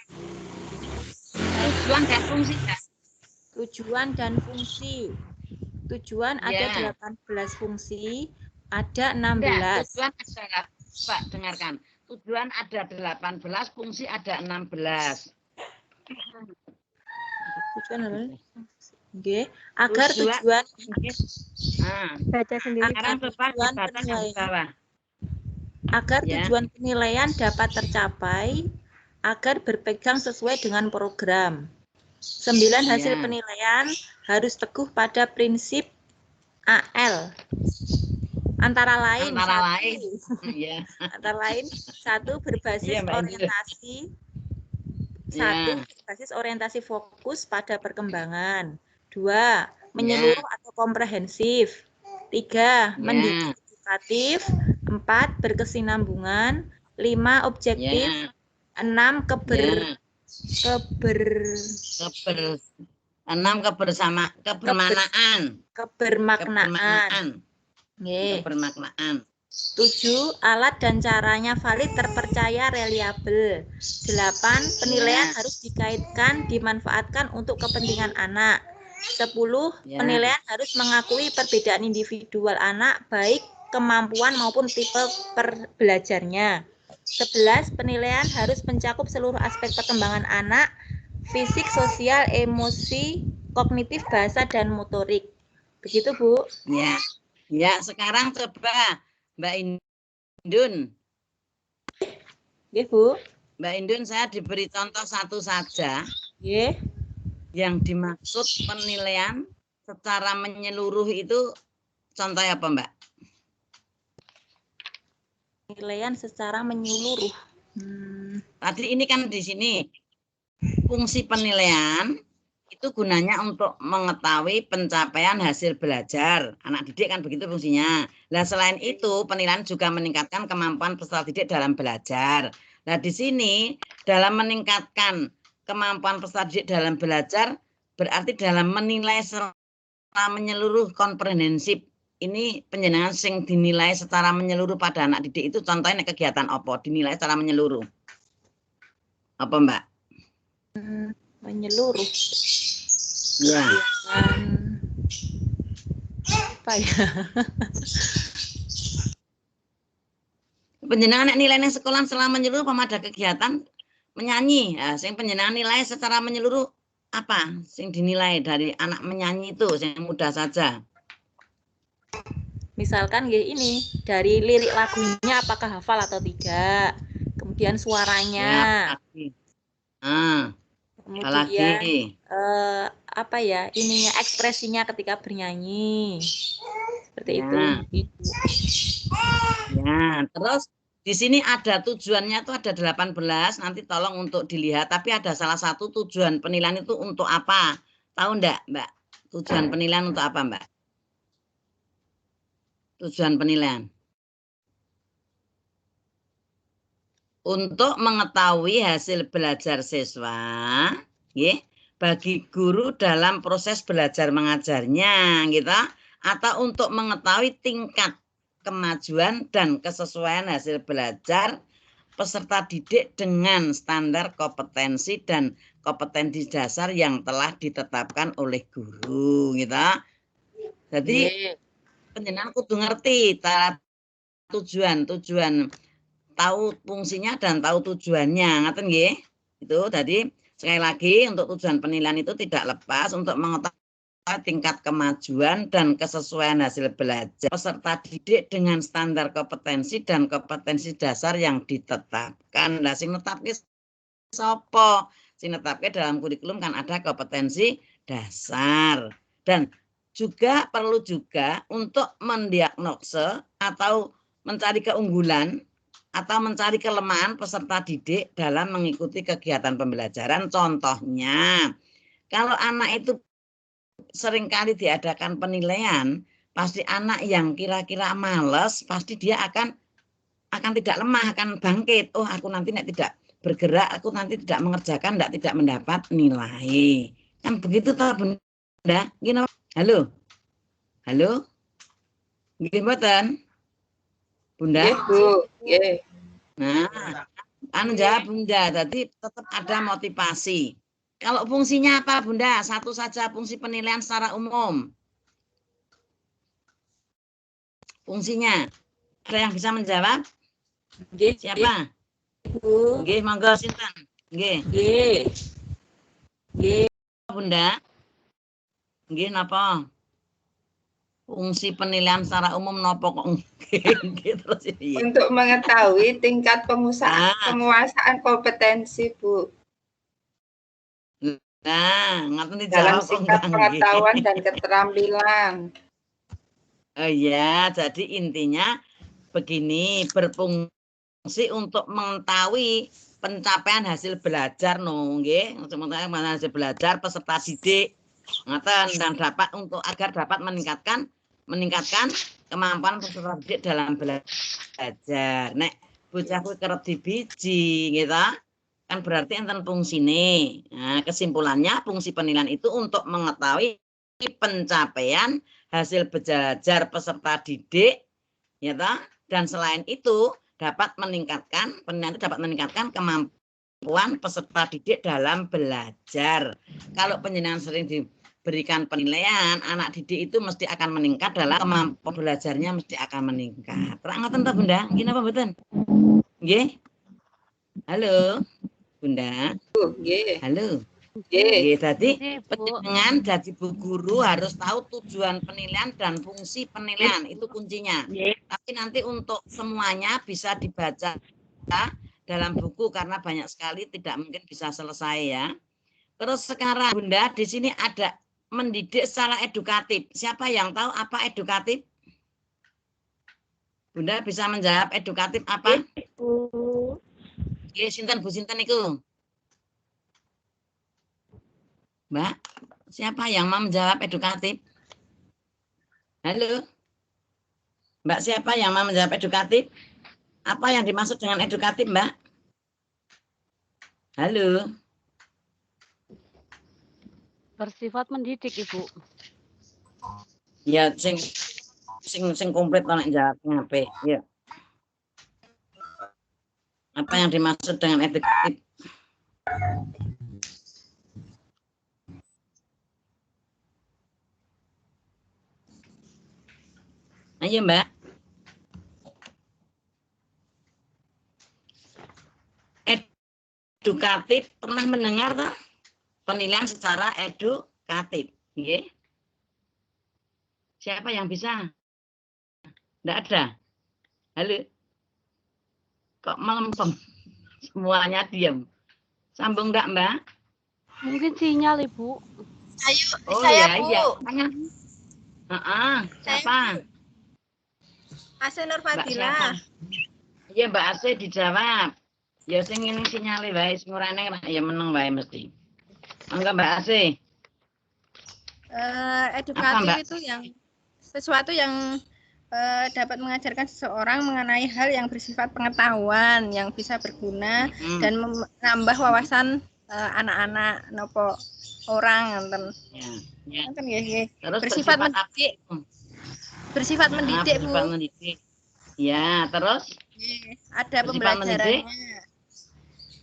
Tujuan dan fungsi. Tujuan dan fungsi. Tujuan ada 18 fungsi, ada 16. Tujuan adalah, Pak, dengarkan. Tujuan ada 18, fungsi ada 16. Tujuan apa? Oke, agar tujuan Baca sendiri. Sekarang tujuan penilaian. Agar tujuan penilaian dapat tercapai, agar berpegang sesuai dengan program. 9 hasil penilaian harus teguh pada prinsip AL. Antara lain, antara lain 1 berbasis orientasi, 1 berbasis orientasi fokus pada perkembangan, 2 menyeluruh atau komprehensif, 3 mendidik edukatif, 4 berkesinambungan, 5 objektif, 6 kebermaknaan. 7 alat dan caranya valid, terpercaya, reliabel. 8 penilaian harus dikaitkan, dimanfaatkan untuk kepentingan anak. 10 penilaian harus mengakui perbedaan individual anak, baik kemampuan maupun tipe belajarnya. 11. Penilaian harus mencakup seluruh aspek perkembangan anak, fisik, sosial, emosi, kognitif, bahasa, dan motorik. Begitu, Bu? Ya. Ya, sekarang coba Mbak Indun. Nggih, Bu. Mbak Indun, saya diberi contoh satu saja. Nggih. Yang dimaksud penilaian secara menyeluruh itu contohnya apa, Mbak? Penilaian secara menyeluruh. Tadi ini kan di sini fungsi penilaian itu gunanya untuk mengetahui pencapaian hasil belajar. Anak didik kan begitu fungsinya. Nah, selain itu penilaian juga meningkatkan kemampuan peserta didik dalam belajar. Nah, di sini dalam meningkatkan kemampuan peserta didik dalam belajar berarti dalam menilai secara menyeluruh komprehensif. Ini penjenengan sing dinilai secara menyeluruh pada anak didik itu contohnya kegiatan apa? Dinilai secara menyeluruh. Apa, Mbak? Menyeluruh. Ya. Apa ya? Penjenengan nilainya sekolah selama menyeluruh pada kegiatan menyanyi. Nah, sing penjenengan nilai secara menyeluruh apa? Sing dinilai dari anak menyanyi itu yang mudah saja. Misalkan ini dari lirik lagunya apakah hafal atau tidak. Kemudian suaranya. Ya, kemudian apa ya? Ininya ekspresinya ketika bernyanyi. Seperti itu. Ya, terus di sini ada tujuannya tuh ada 18, nanti tolong untuk dilihat. Tapi ada salah satu tujuan penilaian itu untuk apa? Tahu enggak, Mbak? Tujuan penilaian untuk apa, Mbak? Tujuan penilaian. Untuk mengetahui hasil belajar siswa, bagi guru dalam proses belajar mengajarnya, gitu, atau untuk mengetahui tingkat kemajuan dan kesesuaian hasil belajar peserta didik dengan standar kompetensi dan kompetensi dasar yang telah ditetapkan oleh guru, gitu. Jadi penjenengan kudu ngerti tujuan tahu fungsinya dan tahu tujuannya, ngaten nggih? Itu tadi sekali lagi untuk tujuan penilaian itu tidak lepas untuk mengetahui tingkat kemajuan dan kesesuaian hasil belajar peserta didik dengan standar kompetensi dan kompetensi dasar yang ditetapkan. Nah, sing netapke sapa? Sing netapke dalam kurikulum kan ada kompetensi dasar. Dan juga perlu juga untuk mendiagnosa atau mencari keunggulan atau mencari kelemahan peserta didik dalam mengikuti kegiatan pembelajaran. Contohnya, kalau anak itu seringkali diadakan penilaian, pasti anak yang kira-kira males, pasti dia akan tidak lemah, akan bangkit. Oh, aku nanti tidak bergerak, aku nanti tidak mengerjakan, tidak mendapat nilai. Kan begitu toh, Bunda? Gini, halo? Halo? Gini, mboten? Bunda? Nggih, Bu. Nggih. Nah, jawab Bunda, jadi tetap ada motivasi. Kalau fungsinya apa, Bunda? Satu saja fungsi penilaian secara umum. Fungsinya. Ada yang bisa menjawab? Nggih. Siapa? Bu. Nggih, monggo sinten? Nggih. Nggih. Nggih. Bunda? Nggih, napa? Fungsi penilaian secara umum nopo kok terus ini. Untuk mengetahui tingkat penguasaan kompetensi, Bu. Nah, ngaten Dalam dijawab tingkat pengetahuan dan keterampilan. Oh ya, jadi intinya begini, berfungsi untuk mengetahui pencapaian hasil belajar nggih, hasil belajar peserta didik. Ngaten dan dapat untuk agar dapat meningkatkan kemampuan peserta didik dalam belajar. Nek bocah kuwi kerep dibiji gitu, kan berarti enten fungsine. Nah, kesimpulannya fungsi penilaian itu untuk mengetahui pencapaian hasil belajar peserta didik, ya toh? Dan selain itu dapat meningkatkan kemampuan peserta didik dalam belajar. Kalau penjenengan sering diberikan penilaian, anak didik itu mesti akan meningkat dalam kemampuan belajarnya, mesti akan meningkat. Terang ngoten ta, Bunda? Nggih napa mboten? Nggih. Halo, Bunda. Halo. Jadi penjenengan jadi bu guru harus tahu tujuan penilaian dan fungsi penilaian, itu kuncinya. Tapi nanti untuk semuanya bisa dibaca dalam buku karena banyak sekali tidak mungkin bisa selesai ya. Terus sekarang Bunda di sini ada mendidik secara edukatif. Siapa yang tahu apa edukatif? Bunda bisa menjawab edukatif apa? Sinten Bu Sinten itu? Mbak, siapa yang mau menjawab edukatif? Halo? Mbak, siapa yang mau menjawab edukatif? Apa yang dimaksud dengan edukatif, Mbak? Halo? Bersifat mendidik, Ibu. Ya, sing komplit kalau jawab ngapain? Ya. Apa yang dimaksud dengan edukatif? Ayo Mbak. Edukatif, pernah mendengar tak? Penilaian secara edukatif. Okay. Siapa yang bisa? Tidak ada. Halo. Kok melempem? Semuanya diam. Sambung enggak Mbak? Mungkin sinyal Ibu. Saya Bu. Iya. Siapa? Ase Nur Fadila. Iya Mbak Ase dijawab. Ya sing ini sinyale wae semurane ya meneng wae mesti. Enggak Mbak Ase. Edukatif itu yang sesuatu yang dapat mengajarkan seseorang mengenai hal yang bersifat pengetahuan yang bisa berguna dan menambah wawasan anak-anak nopo orang nonton. Ya. Terus bersifat mendidik. Bersifat mendidik, Bu. Bersifat mendidik. Ya, terus ada pembelajarannya.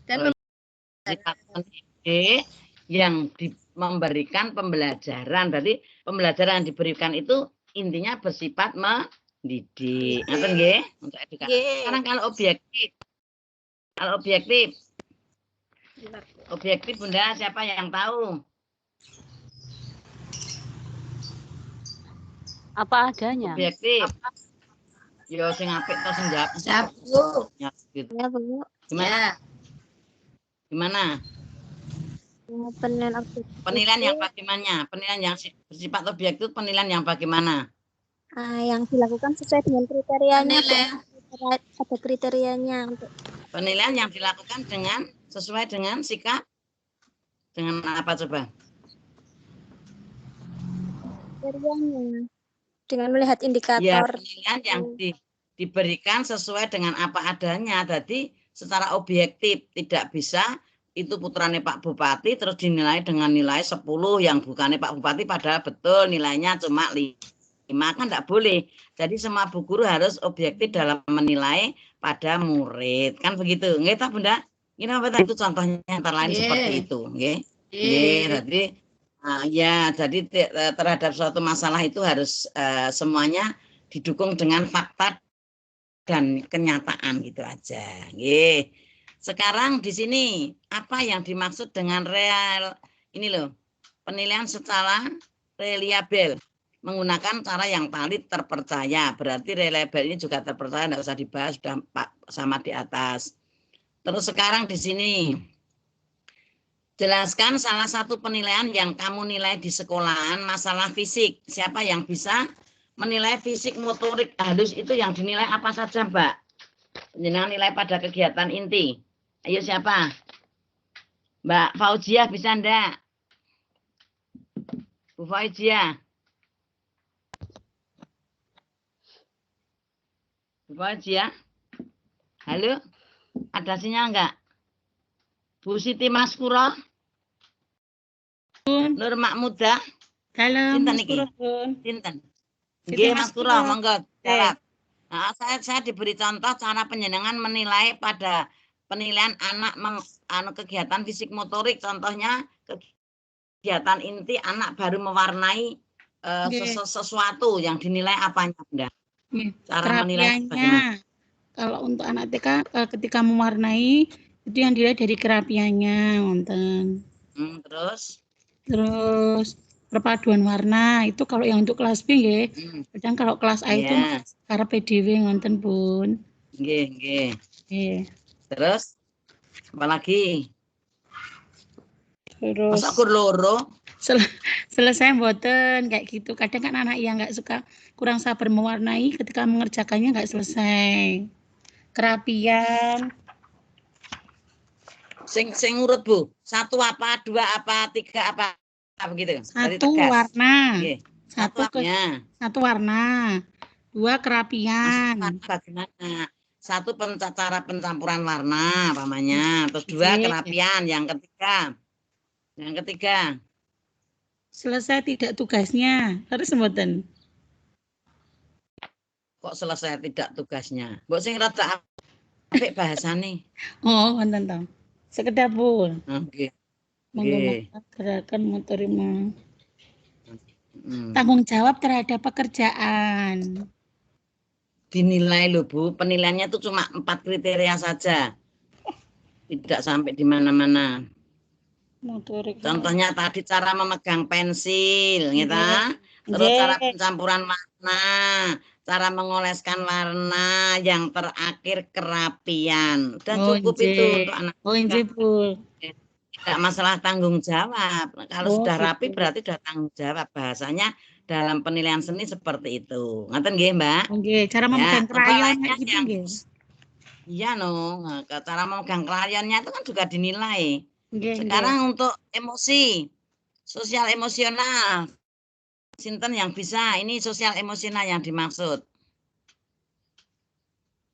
Dan bersifat mendidik yang memberikan pembelajaran. Berarti pembelajaran yang diberikan itu intinya bersifat mendidik. Ngoten nggih? Untuk edukasi. Sekarang kalau objektif Bunda, siapa yang tahu? Apa adanya? Objektif. Yo sing apik to sing jawab. Sabu. Ya, gitu. ya, Bu. Gimana? Penilaian yang bagaimana? Penilaian yang bersifat objektif, penilaian yang bagaimana? Yang dilakukan sesuai dengan kriterianya. Ada kriterianya untuk penilaian yang dilakukan dengan sesuai dengan sikap. Dengan apa coba? kriterianya. Dengan melihat indikator. Ya, penilaian yang diberikan sesuai dengan apa adanya. Jadi secara objektif tidak bisa itu putrane Pak Bupati terus dinilai dengan nilai 10 yang bukannya Pak Bupati padahal betul nilainya cuma 5 kan tidak boleh. Jadi semua bu guru harus objektif dalam menilai pada murid. Kan begitu. Nggih ta Bunda? Ini apa itu contohnya antara lain seperti itu, nggih. Jadi ya, jadi terhadap suatu masalah itu harus semuanya didukung dengan fakta dan kenyataan gitu aja. Nggih. Sekarang di sini apa yang dimaksud dengan ini loh, penilaian secara reliabel menggunakan cara yang valid terpercaya. Berarti reliabel ini juga terpercaya, tidak usah dibahas, sudah sama di atas. Terus sekarang di sini jelaskan salah satu penilaian yang kamu nilai di sekolahan masalah fisik. Siapa yang bisa menilai fisik motorik halus itu yang dinilai apa saja, Mbak? Jenengan nilai pada kegiatan inti. Ayo siapa? Mbak Fauziah bisa enggak? Bu Fauziah. Bu Fauziah. Halo? Ada sinyal enggak? Bu Siti Maskura. Nur Makmudah. Halo, Sinten iki? Sinten? Nggih, Maskura, monggo jawab. Nah, saya diberi contoh cara penjenengan menilai pada penilaian anak kegiatan fisik motorik, contohnya kegiatan inti anak baru mewarnai sesuatu yang dinilai apanya, Bunda? Cara menilai bagaimana? Kalau untuk anak TK ketika mewarnai Itu yang dilihat dari kerapiannya, wonten. Terus perpaduan warna itu kalau yang untuk kelas B nggih. Kadang kalau kelas A itu karepe dhewe wonten, Bun. Nggih. Terus apa lagi? Terus masa kur loro? Selesai mboten kayak gitu. Kadang kan anak yang nggak suka, kurang sabar mewarnai, ketika mengerjakannya nggak selesai. Kerapian. Sing urut Bu. 1 apa, 2 apa, 3 apa begitu? 1 warna. Nggih. 1 warna. 2 kerapian. Bagaimana? 1 cara pencampuran warna pamannya, terus 2 kerapian, yang ketiga selesai tidak tugasnya. Terus mboten. Kok selesai tidak tugasnya? Mbok sing rada apik bahasane. Oh, wonten to. Sekedap, Bu. Nggih. Menggunakan gerakan menerima tanggung jawab terhadap pekerjaan. Dinilai loh Bu, penilaiannya itu cuma 4 kriteria saja. Tidak sampai di mana-mana. Contohnya tadi cara memegang pensil, gitu. Terus cara pencampuran warna, cara mengoleskan warna, yang terakhir kerapian. Udah cukup itu untuk anak. Bu. Tidak masalah tanggung jawab. Kalau sudah rapi berarti sudah tanggung jawab. Bahasanya dalam penilaian seni seperti itu. Ngaten nggih, Mbak? Nggih, cara memegang krayonnya gitu nggih. Iya, cara memegang krayonnya itu kan juga dinilai. Sekarang untuk emosi, sosial emosional, sinten yang bisa, ini sosial emosional yang dimaksud.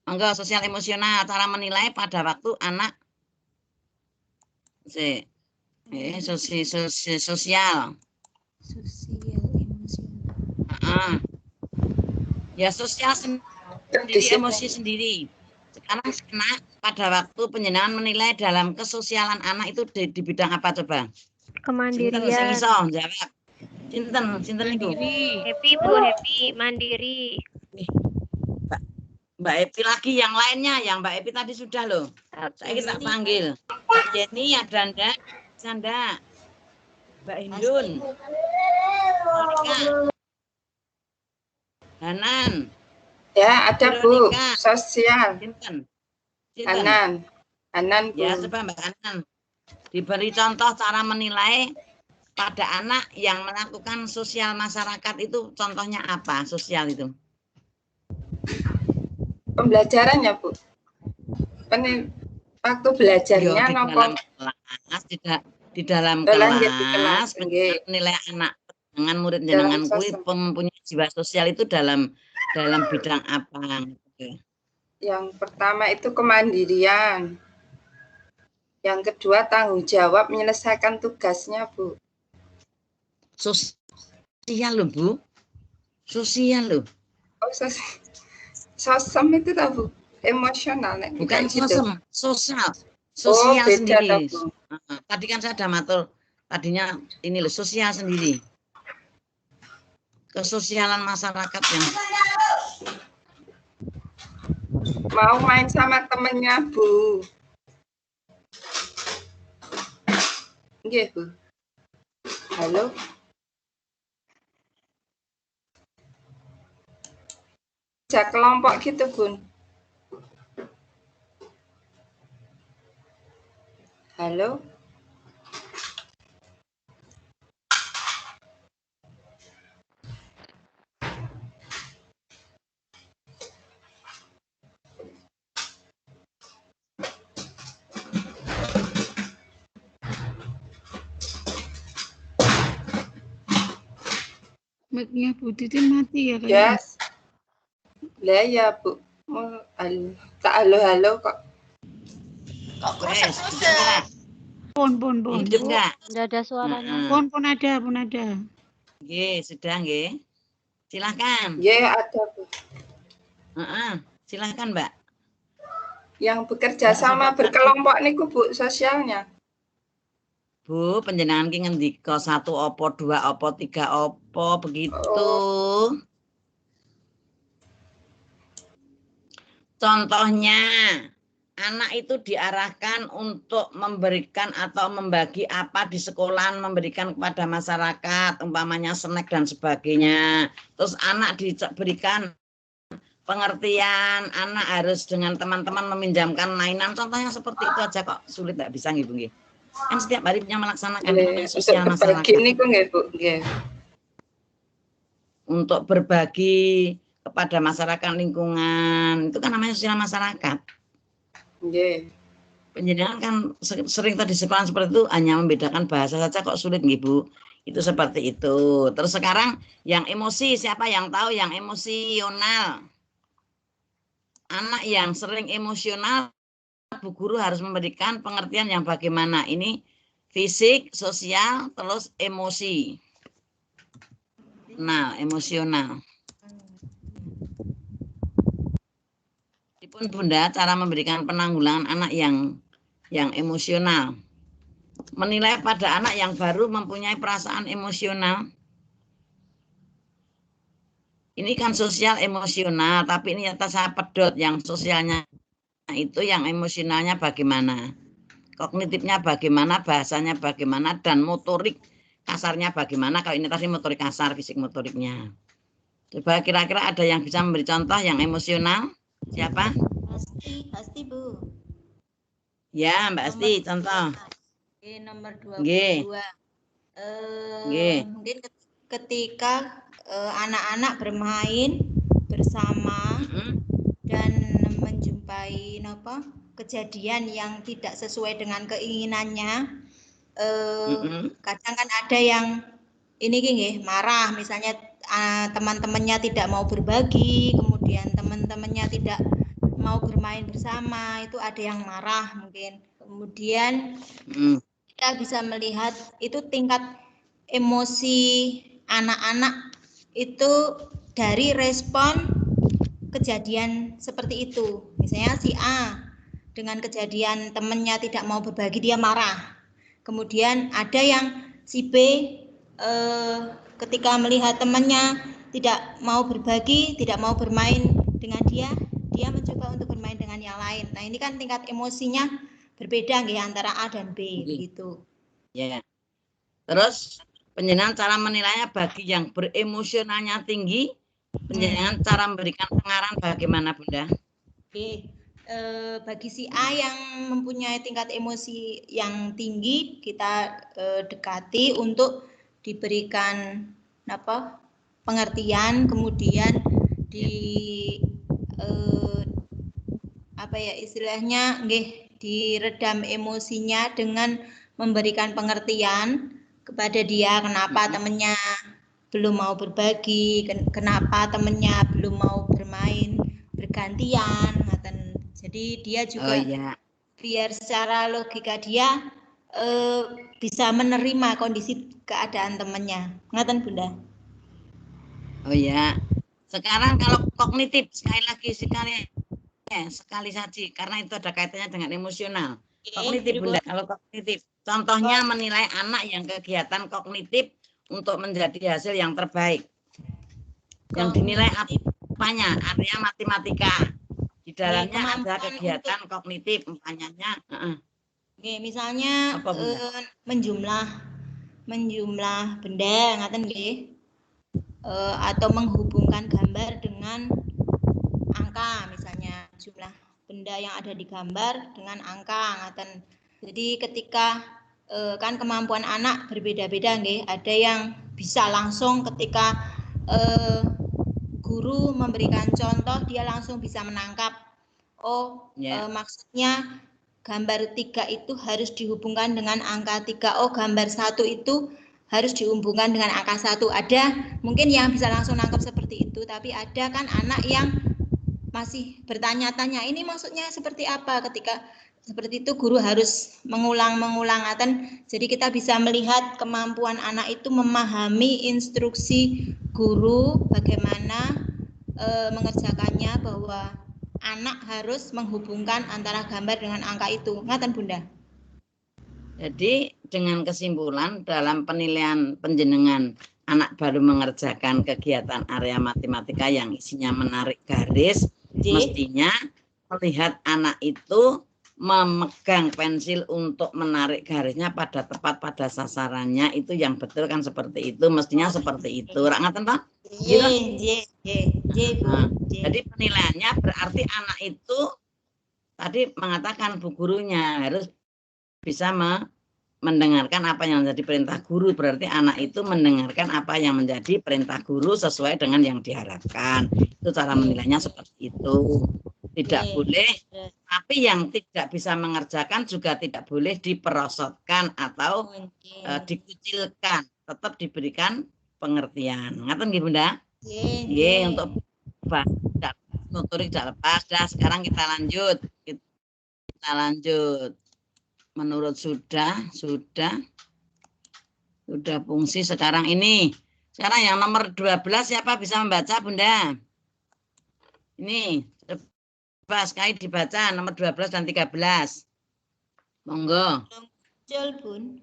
Enggak, sosial emosional, cara menilai pada waktu anak sosial emosional. Ya sosial sendiri, emosi sendiri. Sekarang anak pada waktu penjenengan menilai dalam kesosialan anak itu di bidang apa coba? Kemandirian. Jawab. Sinten itu? Happy Bu, happy, mandiri. Mbak Epi lagi, yang lainnya, yang Mbak Epi tadi sudah loh. Saya kita panggil. Jenny, Adanda, Sanda, Mbak Hindun, Monika, Hanan. Ya, ada Bu, sosial. Hanan Bu. Ya, coba Mbak Hanan. Diberi contoh cara menilai pada anak yang melakukan sosial masyarakat itu, contohnya apa sosial itu? Pembelajarannya Bu. Waktu belajarnya di dalam kelas menilai anak dengan murid jenengan kuwi mempunyai jiwa sosial itu dalam bidang apa? Yang pertama itu kemandirian. Yang kedua tanggung jawab menyelesaikan tugasnya, Bu. Sosial loh, Bu. Sosial loh. Oh, sosem itu tahu, Bu. Emosional. Bukan sosem, sosial. Sosial sendiri. Tadi kan saya ada matur, tadinya ini loh, sosial sendiri. Kesosialan masyarakat yang mau main sama temennya, Bu. Nggih, Bu. Halo. Kerja kelompok gitu, Bun. Halo. Mic-nya Bu Titin mati ya kayaknya. Yes. Lah ya, Bu. Tak halo-halo kok. Kok Pun. Hidup enggak? Enggak ada suaranya. Pun ada. Nggih, sudah nggih. Silakan. Nggih, ada, Bu. Silakan, Mbak. Yang bekerja sama berkelompok niku, Bu, sosialnya. Bu, panjenengan ki ngendika 1 opo, 2 opo, 3 opo begitu. Contohnya anak itu diarahkan untuk memberikan atau membagi apa di sekolah, memberikan kepada masyarakat, umpamanya snack dan sebagainya. Terus anak diberikan pengertian, anak harus dengan teman-teman meminjamkan mainan, contohnya seperti itu aja kok sulit, tidak bisa nggih Bu nggih. Kan setiap hari punya melaksanakan sosial masyarakat. Ini kok nggih Bu, nggih. Untuk berbagi kepada masyarakat lingkungan, itu kan namanya sosial masyarakat. Nggih. Penjenengan kan sering tadi sekolah seperti itu hanya membedakan bahasa saja kok sulit nggih Bu. Itu seperti itu. Terus sekarang yang emosi, siapa yang tahu yang emosional? Anak yang sering emosional, Bu guru harus memberikan pengertian yang bagaimana. Ini fisik, sosial, terus emosi. Nah, emosional. Pun Bunda, cara memberikan penanggulangan anak yang emosional. Menilai pada anak yang baru mempunyai perasaan emosional. Ini kan sosial emosional, tapi ini nyata saya pedot yang sosialnya itu, yang emosionalnya bagaimana. Kognitifnya bagaimana, bahasanya bagaimana, dan motorik kasarnya bagaimana. Kalau ini tadi motorik kasar, fisik motoriknya. Coba kira-kira ada yang bisa memberi contoh yang emosional? Siapa? Asti Bu. Ya, Mbak Asti, contoh. Nomor 22. Mungkin ketika anak-anak bermain bersama dan menjumpai kejadian yang tidak sesuai dengan keinginannya, kadang kan ada yang ini nggih marah, misalnya teman-temannya tidak mau berbagi, kemudian teman-temannya tidak mau bermain bersama, itu ada yang marah mungkin. Kemudian kita bisa melihat itu tingkat emosi anak-anak itu dari respon kejadian seperti itu. Misalnya si A dengan kejadian temannya tidak mau berbagi, dia marah. Kemudian ada yang si B ketika melihat temannya tidak mau berbagi, tidak mau bermain dengan dia mencoba untuk bermain dengan yang lain. Nah, ini kan tingkat emosinya berbeda nggih antara A dan B gitu. Ya. Terus penjenengan cara menilainya bagi yang beremosionalnya tinggi, penjenengan cara memberikan pengarahan bagaimana Bunda? Oke. Bagi si A yang mempunyai tingkat emosi yang tinggi, kita dekati untuk diberikan pengertian, kemudian istilahnya diredam emosinya dengan memberikan pengertian kepada dia kenapa temennya belum mau berbagi, kenapa temennya belum mau bermain bergantian. Jadi dia juga biar secara logika dia bisa menerima kondisi keadaan temannya. Ngaten Bunda? Oh ya. Sekarang kalau kognitif sekali saja karena itu ada kaitannya dengan emosional. Kognitif Bunda, kalau kognitif contohnya menilai anak yang kegiatan kognitif untuk menjadi hasil yang terbaik. Yang dinilai apanya? Area matematika. Di dalamnya ada kegiatan kognitif umpamanya. Misalnya menjumlah benda, ngaten nggih. Atau menghubungkan gambar dengan angka, misalnya jumlah benda yang ada di gambar dengan angka, ngaten. Jadi ketika kan kemampuan anak berbeda-beda nggih, ada yang bisa langsung ketika guru memberikan contoh dia langsung bisa menangkap maksudnya gambar 3 itu harus dihubungkan dengan angka 3, gambar 1 itu harus dihubungkan dengan angka 1. Ada mungkin yang bisa langsung nangkap seperti itu, tapi ada kan anak yang masih bertanya-tanya ini maksudnya seperti apa. Ketika seperti itu guru harus mengulang-mengulang. Jadi kita bisa melihat kemampuan anak itu memahami instruksi guru bagaimana mengerjakannya, bahwa anak harus menghubungkan antara gambar dengan angka itu. Ngaten Bunda? Jadi dengan kesimpulan dalam penilaian penjenengan anak baru mengerjakan kegiatan area matematika yang isinya menarik garis, mestinya melihat anak itu memegang pensil untuk menarik garisnya pada tepat pada sasarannya, itu yang betul kan seperti itu, mestinya seperti itu. Ngaten Pak? Jadi penilaiannya berarti anak itu tadi mengatakan bu gurunya harus bisa mendengarkan apa yang menjadi perintah guru, berarti anak itu mendengarkan apa yang menjadi perintah guru sesuai dengan yang diharapkan. Itu cara menilainya seperti itu. Tidak boleh, tapi yang tidak bisa mengerjakan juga tidak boleh diperosotkan atau dikucilkan, tetap diberikan pengertian. Ngaten nggih Bunda? Nggih, untuk motorik tidak lepas. Dah, sekarang kita lanjut. Kita lanjut. Menurut sudah fungsi sekarang ini. Sekarang yang nomor 12 siapa bisa membaca Bunda? Ini coba sekali dibaca nomor 12 dan 13. Monggo. Muncul, Bun.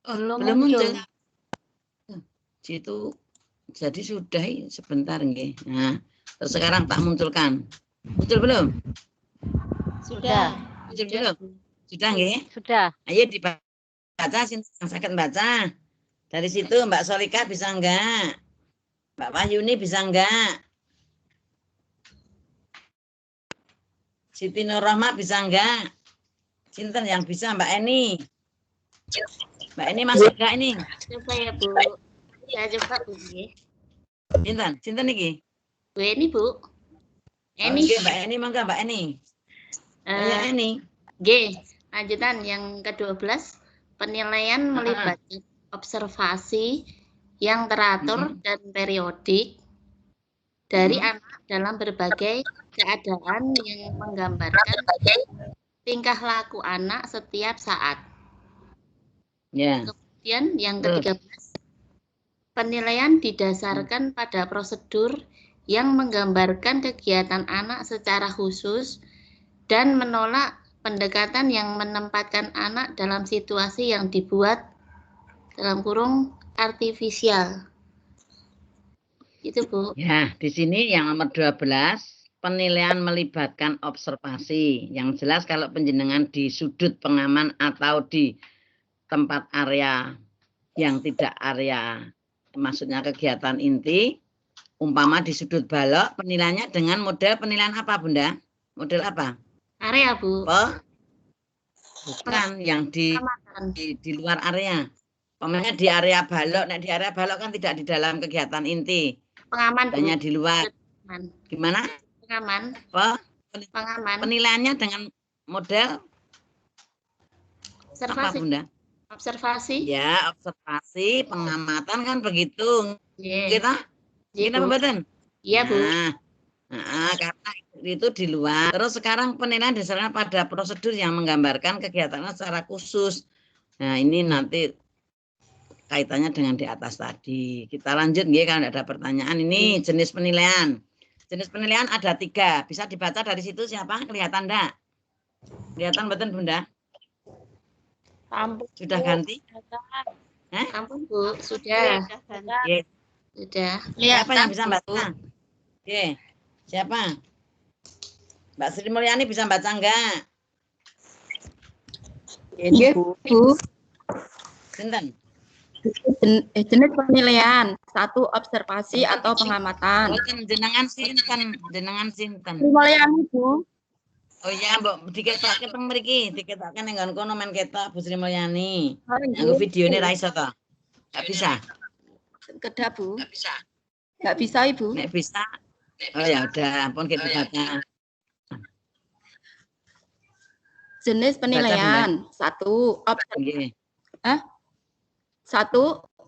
Belum muncul. Situ jadi sudah sebentar nggih. Nah, terus sekarang tak munculkan. Muncul belum? Sudah. Muncul belum? Sudah nggih? Sudah. Ayo dibaca, yang sakit baca. Dari situ Mbak Solika bisa enggak? Mbak Wahyuni bisa enggak? Siti Nurrohmah bisa enggak? Sinten yang bisa? Mbak Eni. Mbak Eni masuk enggak ini? Coba ya Bu. Saya coba Bu. Sinten niki? Bu Eni Bu. Eni. Oke, Mbak Eni monggo Mbak Eni. Ya Eni. G. Lanjutan yang ke-12, penilaian melibatkan observasi yang teratur dan periodik dari anak dalam berbagai keadaan yang menggambarkan tingkah laku anak setiap saat. Kemudian yang ke-13, penilaian didasarkan pada prosedur yang menggambarkan kegiatan anak secara khusus dan menolak pendekatan yang menempatkan anak dalam situasi yang dibuat dalam kurung artifisial. Itu Bu. Ya, di sini yang nomor 12, penilaian melibatkan observasi. Yang jelas kalau penjenengan di sudut pengaman atau di tempat area yang tidak area, maksudnya kegiatan inti, umpama di sudut balok, penilaiannya dengan model penilaian apa Bunda? Model apa? Area Bu. Bukan yang di luar area. Pemainnya di area balok. Nah, di area balok kan tidak di dalam kegiatan inti. Pengaman hanya di luar. Gimana? Pengaman. Pengaman. Penilaiannya dengan model observasi. Apa Bunda? Observasi. Ya, observasi, pengamatan kan begitu. Kita pembahasan. Iya Bu. Nah, karena itu di luar. Terus sekarang penilaian dasarnya pada prosedur yang menggambarkan kegiatannya secara khusus. Nah, ini nanti kaitannya dengan di atas tadi. Kita lanjut nggih kalau ada pertanyaan. Ini jenis penilaian. Jenis penilaian ada 3. Bisa dibaca dari situ siapa? Kelihatan enggak? Kelihatan betul Bunda? Ampun. Sudah ganti? Ampun Bu, sudah. Yes. Sudah. Siapa yang bisa baca? Oke. Siapa? Mbak Sri Mulyani bisa baca enggak? Iya, Bu. Sinten? Jenis penilaian, 1 observasi atau pengamatan. Jenengan sinten. Mulyani, Bu. Oh iya, Mbok diketokke teng mriki, diketokke ning nggon kono men ketok Bu Sri Mulyani. Nggo videone ra iso to? Enggak bisa. Kedah, Bu. Enggak bisa. Enggak bisa, Ibu. Nek bisa. Oh ya udah, ampun kita baca. Jenis penilaian, 1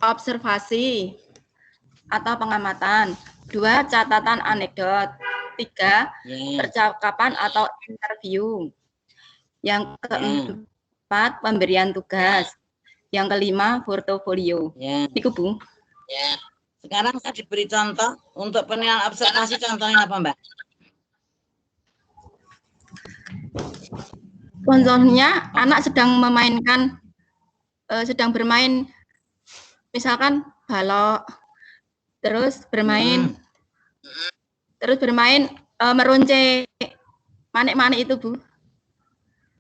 observasi atau pengamatan, 2 catatan anekdot, 3 percakapan atau interview, yang keempat pemberian tugas, yang kelima portofolio. Itu Bu. Sekarang saya diberi contoh untuk penilaian observasi, contohnya apa Mbak? Contohnya anak sedang bermain, misalkan balok, terus bermain meruncing, manik-manik itu, Bu.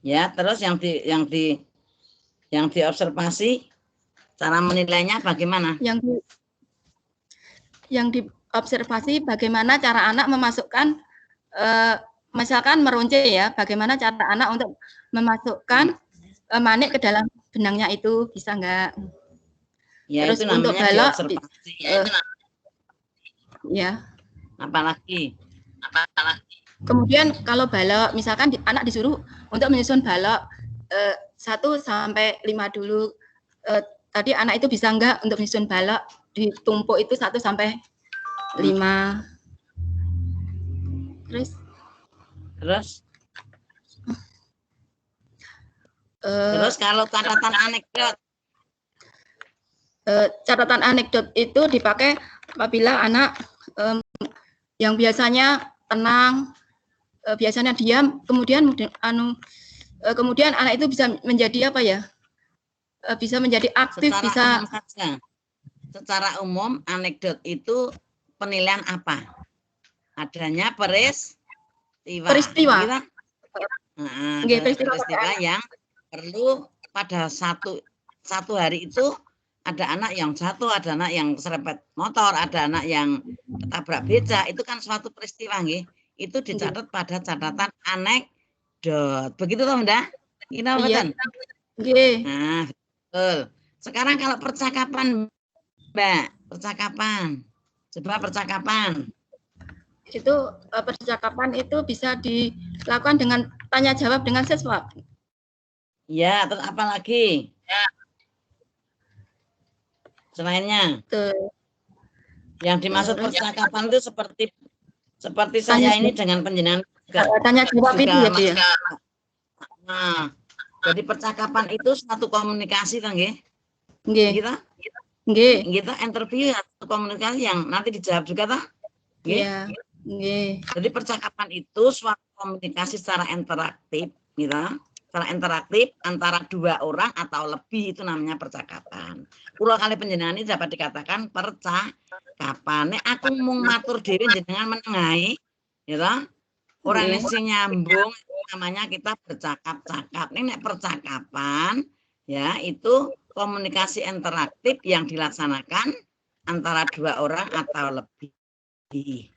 Ya, terus yang diobservasi cara menilainya bagaimana? Yang diobservasi bagaimana cara anak memasukkan misalkan meruncing ya, bagaimana cara anak untuk memasukkan manik ke dalam benangnya itu, bisa enggak? Ya, terus itu untuk namanya balok diobservasi. Ya. Apalagi? Kemudian kalau balok, misalkan anak disuruh untuk menyusun balok 1 sampai 5 dulu. Tadi anak itu bisa enggak untuk menyusun balok ditumpuk itu 1 sampai 5. Terus kalau catatan anekdot? Catatan anekdot itu dipakai apabila anak yang biasanya tenang, biasanya diam, kemudian anak itu bisa menjadi apa ya? Bisa menjadi aktif, Secara umum anekdot itu penilaian apa? Adanya peristiwa. Peristiwa yang perlu pada satu hari itu ada anak yang jatuh, ada anak yang serempet motor, ada anak yang ketabrak beca. Itu kan suatu peristiwa, nggih. Itu dicatat pada catatan anekdot. Begitu toh, Bunda? Ini betul? Nggih. Nah, betul. Sekarang kalau percakapan, Mbak, percakapan. Coba percakapan. Itu percakapan itu bisa dilakukan dengan tanya jawab dengan siswa. Ya, terus apa lagi? Selainnya. Yang dimaksud percakapan itu seperti saya ini dengan panjenengan tanya jawab itu ya, Bu. Nah, jadi percakapan itu satu komunikasi kan, nggih? Nggih. Kita interview atau komunikasi yang nanti dijawab juga toh? Iya. Nggih. Jadi percakapan itu suatu komunikasi secara interaktif, gitu. Secara interaktif antara 2 orang atau lebih, itu namanya percakapan. Kula kali panjenengan ini dapat dikatakan percakapan. Nek aku mung matur dhewe jenengan menengahi, gitu. Orang sing nyambung namanya kita bercakap-cakap. Nek percakapan ya itu komunikasi interaktif yang dilaksanakan antara 2 orang atau lebih.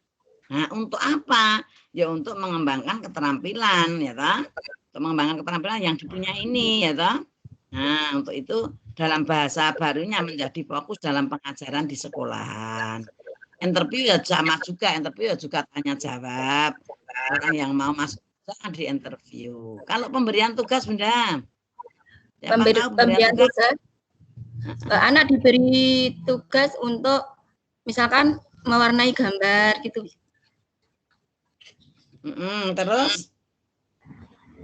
Nah, untuk apa? Ya untuk mengembangkan keterampilan, ya toh? Untuk mengembangkan keterampilan yang dipunyai ini, ya toh? Nah, untuk itu dalam bahasa barunya menjadi fokus dalam pengajaran di sekolahan. Interview ya sama juga, interview ya juga tanya jawab. Orang yang mau masuk di interview. Kalau pemberian tugas, Bunda. Pemberian tugas. Anak diberi tugas untuk misalkan mewarnai gambar gitu. Terus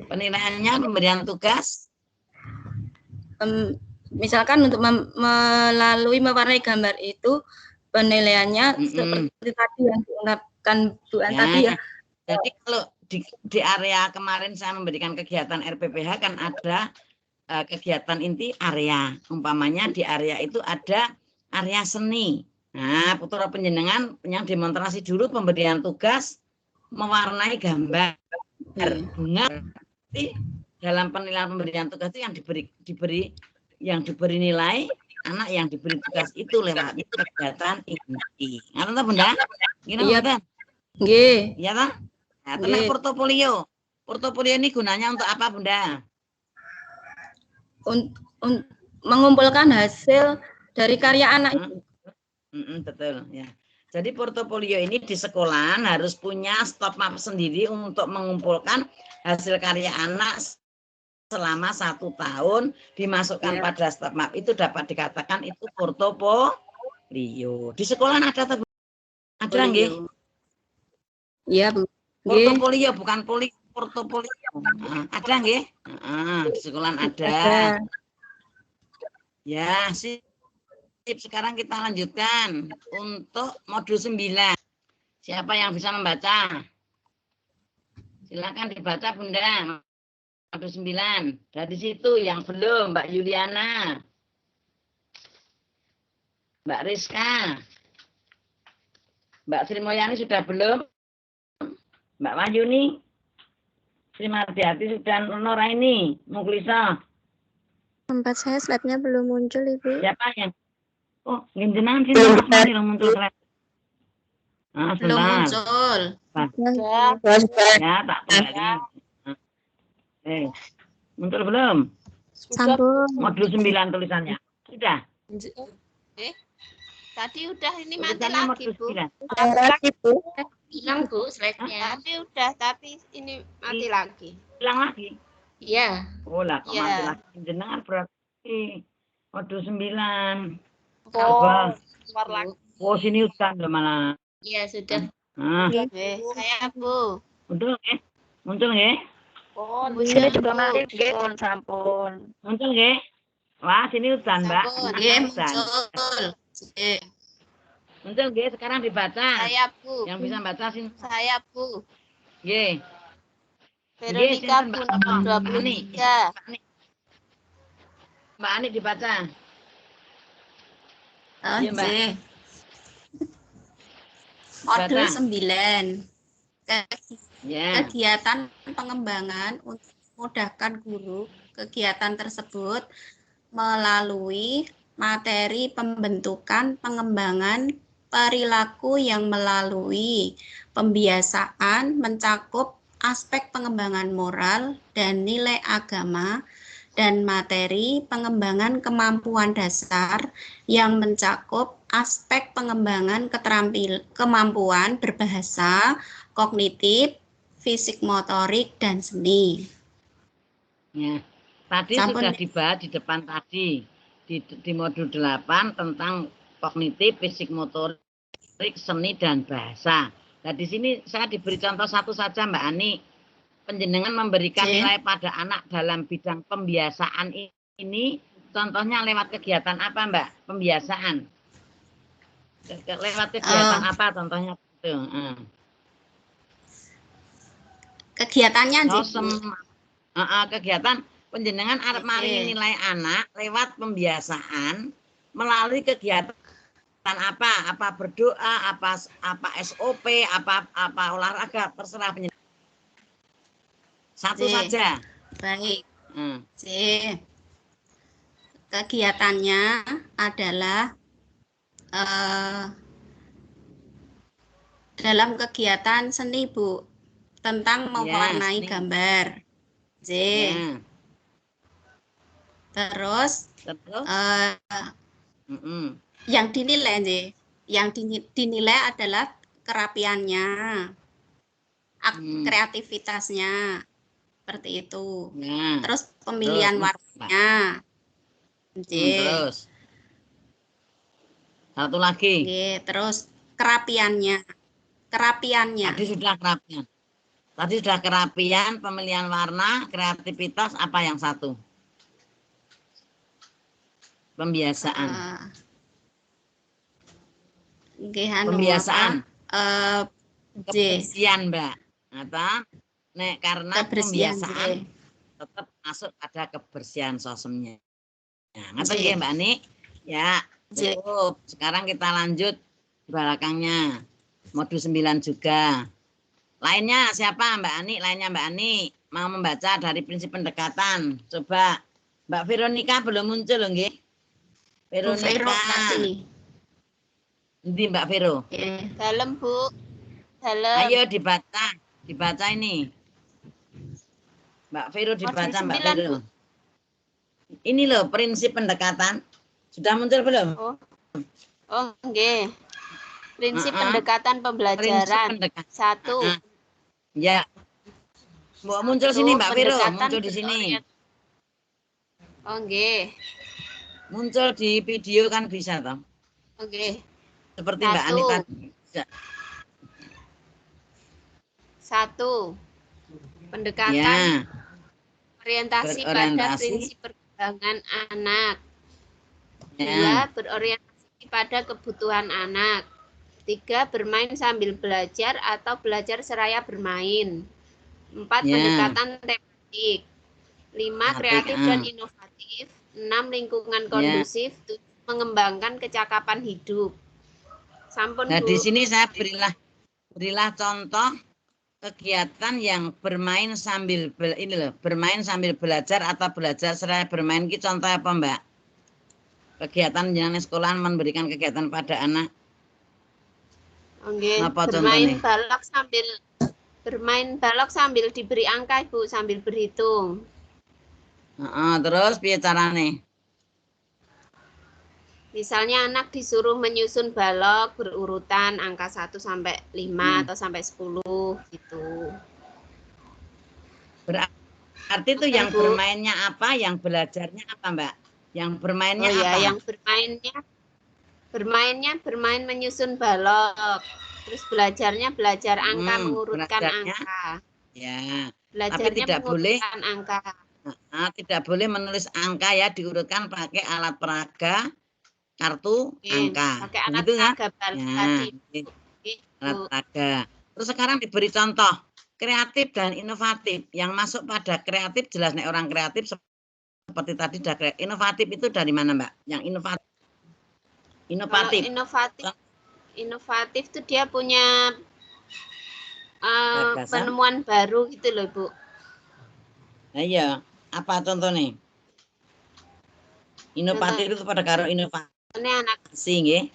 penilaiannya pemberian tugas misalkan untuk melalui mewarnai gambar itu penilaiannya seperti tadi yang diungkapkan Bu An tadi ya. Jadi kalau di area kemarin saya memberikan kegiatan RPPH kan ada kegiatan inti area, umpamanya di area itu ada area seni. Nah, putra penjenengan yang demonstrasi dulu pemberian tugas mewarnai gambar bunga. Dalam penilaian pemberian tugas itu yang diberi nilai anak yang diberi tugas itu lewat kegiatan inti. Ngerti ta, Bunda? Iya, nggih. Iya ta? Nah, tentang portofolio. Portofolio ini gunanya untuk apa, Bunda? Mengumpulkan hasil dari karya anak itu. Betul ya. Jadi portofolio ini di sekolahan harus punya stop map sendiri untuk mengumpulkan hasil karya anak selama 1 tahun dimasukkan pada stop map itu dapat dikatakan itu portofolio. Di sekolahan ada nggih? Iya, Bu. Portofolio bukan portofolio. Ada nggih? Di sekolahan ada. Ya, sih. Sekarang kita lanjutkan untuk modul 9. Siapa yang bisa membaca? Silakan dibaca, Bunda. Modul 9. Dari situ yang belum, Mbak Yuliana. Mbak Rizka. Mbak Sri Moyani sudah belum? Mbak Wahyuni. Terima hati-hati sudah Nora ini, Muklisa. Tempat saya slide-nya belum muncul, Ibu. Siapa yang? Oh, jenengan sini Mas Mari yang muncul slide. Nah, Belum muncul. Ya, tak kembali. Muncul belum? Sampun. Modul 9 tulisannya. Sudah. Tadi udah ini mati Tulisannya lagi, modul Bu. 9. Hilang, Bu, slide-nya. Tadi udah, tapi ini mati lagi. Hilang lagi? Iya. Oh lah, kok Iya. mati lagi. Jenengan berarti modul 9. Oh, Apa? keluar lagi. Oh, sini udah udah malah. Iya, sudah. Nah, Saya, Bu. muncul nggih? Muncul nggih? Oh, Sini juga mati, sampun. Muncul nggih? Wah, sini udah, Mbak. Nggih, Udan. muncul. Nggih. Muncul nggih, sekarang dibaca. Saya, Bu. Yang bisa baca sini. Saya, Bu. Nggih. Veronica, Bu, nomor 23. Mbak Ani dibaca. Oh, Iya, Mbak. nggih. Modul Baca. 9. Ya. Kegiatan pengembangan untuk memudahkan guru. Kegiatan tersebut melalui materi pembentukan pengembangan perilaku yang melalui pembiasaan mencakup aspek pengembangan moral dan nilai agama dan materi pengembangan kemampuan dasar yang mencakup aspek pengembangan kemampuan berbahasa, kognitif, fisik motorik, dan seni. Ya. Tadi Sampun. sudah dibahas di depan tadi di modul 8 tentang kognitif, fisik motorik, seni dan bahasa. Nah, di sini saya diberi contoh satu saja, Mbak Ani. Penjenengan memberikan nilai pada anak dalam bidang pembiasaan ini, contohnya lewat kegiatan apa, Mbak? Pembiasaan. Lewat kegiatan apa contohnya? Itu. Kegiatannya kegiatan penjenengan arep maringi nilai anak lewat pembiasaan melalui kegiatan apa berdoa, apa SOP, apa olahraga, terserah penjenengan. Satu saja. Baik. Kegiatannya adalah dalam kegiatan seni, Bu, tentang mewarnai gambar. Terus yang dinilai, dinilai adalah kerapiannya, kreativitasnya, seperti itu. Terus pemilihan warnanya. Terus satu lagi. Terus kerapiannya. Tadi sudah kerapian. Tadi sudah kerapian, pemilihan warna, kreativitas, apa yang satu? Pembiasaan. Pembiasaan. Kebersihan, Mbak. Apa? Karena pembiasaan tetap masuk pada kebersihan sosmednya. Nah, ngerti ya, Mbak Ani? Ya, cukup. Sekarang kita lanjut belakangnya. Modul 9 juga. Lainnya siapa, Mbak Ani? Lainnya Mbak Ani mau membaca dari prinsip pendekatan. Coba. Mbak Veronica belum muncul, nggih? Veronica. Nanti Mbak Vero. Dalam, Bu. Dalam. Ayo dibaca. Dibaca ini. Mbak Vero dibaca, Mbak Vero. Ini loh prinsip pendekatan. Sudah muncul belum? Oh, nggih. Prinsip pendekatan pembelajaran. Satu. Ya. Mau muncul sini, Mbak Vero. Muncul di sini. Oh, nggih. Muncul di video kan bisa, toh? Oke. Seperti Mbak Ani tadi. Satu. Pendekatan orientasi pada prinsip perkembangan anak. Dua, berorientasi pada kebutuhan anak. 3, bermain sambil belajar atau belajar seraya bermain. 4, pendekatan tematik. 5, kreatif dan inovatif. 6, lingkungan kondusif. 7, mengembangkan kecakapan hidup. Sampun, nah, Bu. di sini saya berilah contoh kegiatan yang bermain sambil bermain sambil belajar atau belajar seraya bermain ki contoh apa, Mbak? Kegiatan jenengan sekolah memberikan kegiatan pada anak. Oke, Apa bermain balok sambil diberi angka, Ibu, sambil berhitung. Terus piye carane? Misalnya anak disuruh menyusun balok berurutan angka 1 sampai 5 atau sampai 10 gitu. Berarti itu yang bermainnya apa, yang belajarnya apa, Mbak? Yang bermainnya apa? Yang bermain menyusun balok. Terus belajarnya belajar angka, mengurutkan angka. Ya. Belajarnya tapi tidak boleh angka. Tidak boleh menulis angka ya, diurutkan pakai alat peraga, kartu angka. Pakai alat gitu peraga ya? Alat peraga. Terus sekarang diberi contoh kreatif dan inovatif. Yang masuk pada kreatif jelas nih, orang kreatif seperti tadi inovatif itu dari mana, Mbak? Yang inovatif. Inovatif itu dia punya penemuan baru gitu loh, Bu. Nah, iya, apa contohnya? Inovatif itu pada karo inovasi nggih.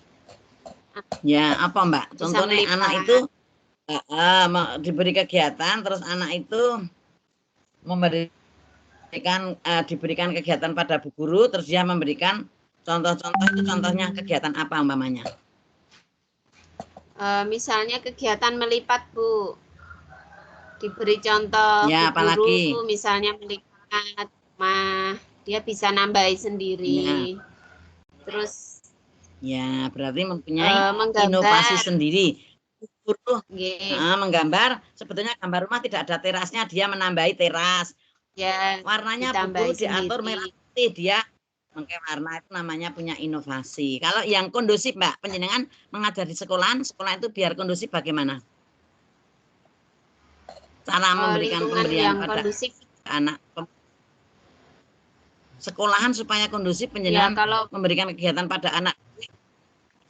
Ya, apa, Mbak? Contohnya anak itu diberi kegiatan, terus anak itu diberikan kegiatan pada bu guru, terus dia memberikan contoh-contoh. Itu contohnya kegiatan apa umpamanya? Misalnya kegiatan melipat, Bu. Diberi contoh ya, bu guru, misalnya melipat rumah, dia bisa nambahi sendiri. Terus ya, berarti mempunyai inovasi sendiri. Guru menggambar, sebetulnya gambar rumah tidak ada terasnya, dia menambahi teras. Ya, warnanya bu guru diatur merah putih, dia mengke warna, itu namanya punya inovasi. Kalau yang kondusif, Mbak, panjenengan mengajar di sekolah itu biar kondusif bagaimana? Cara memberikan pemberian pada anak sekolahan supaya kondusif, panjenengan memberikan kegiatan pada anak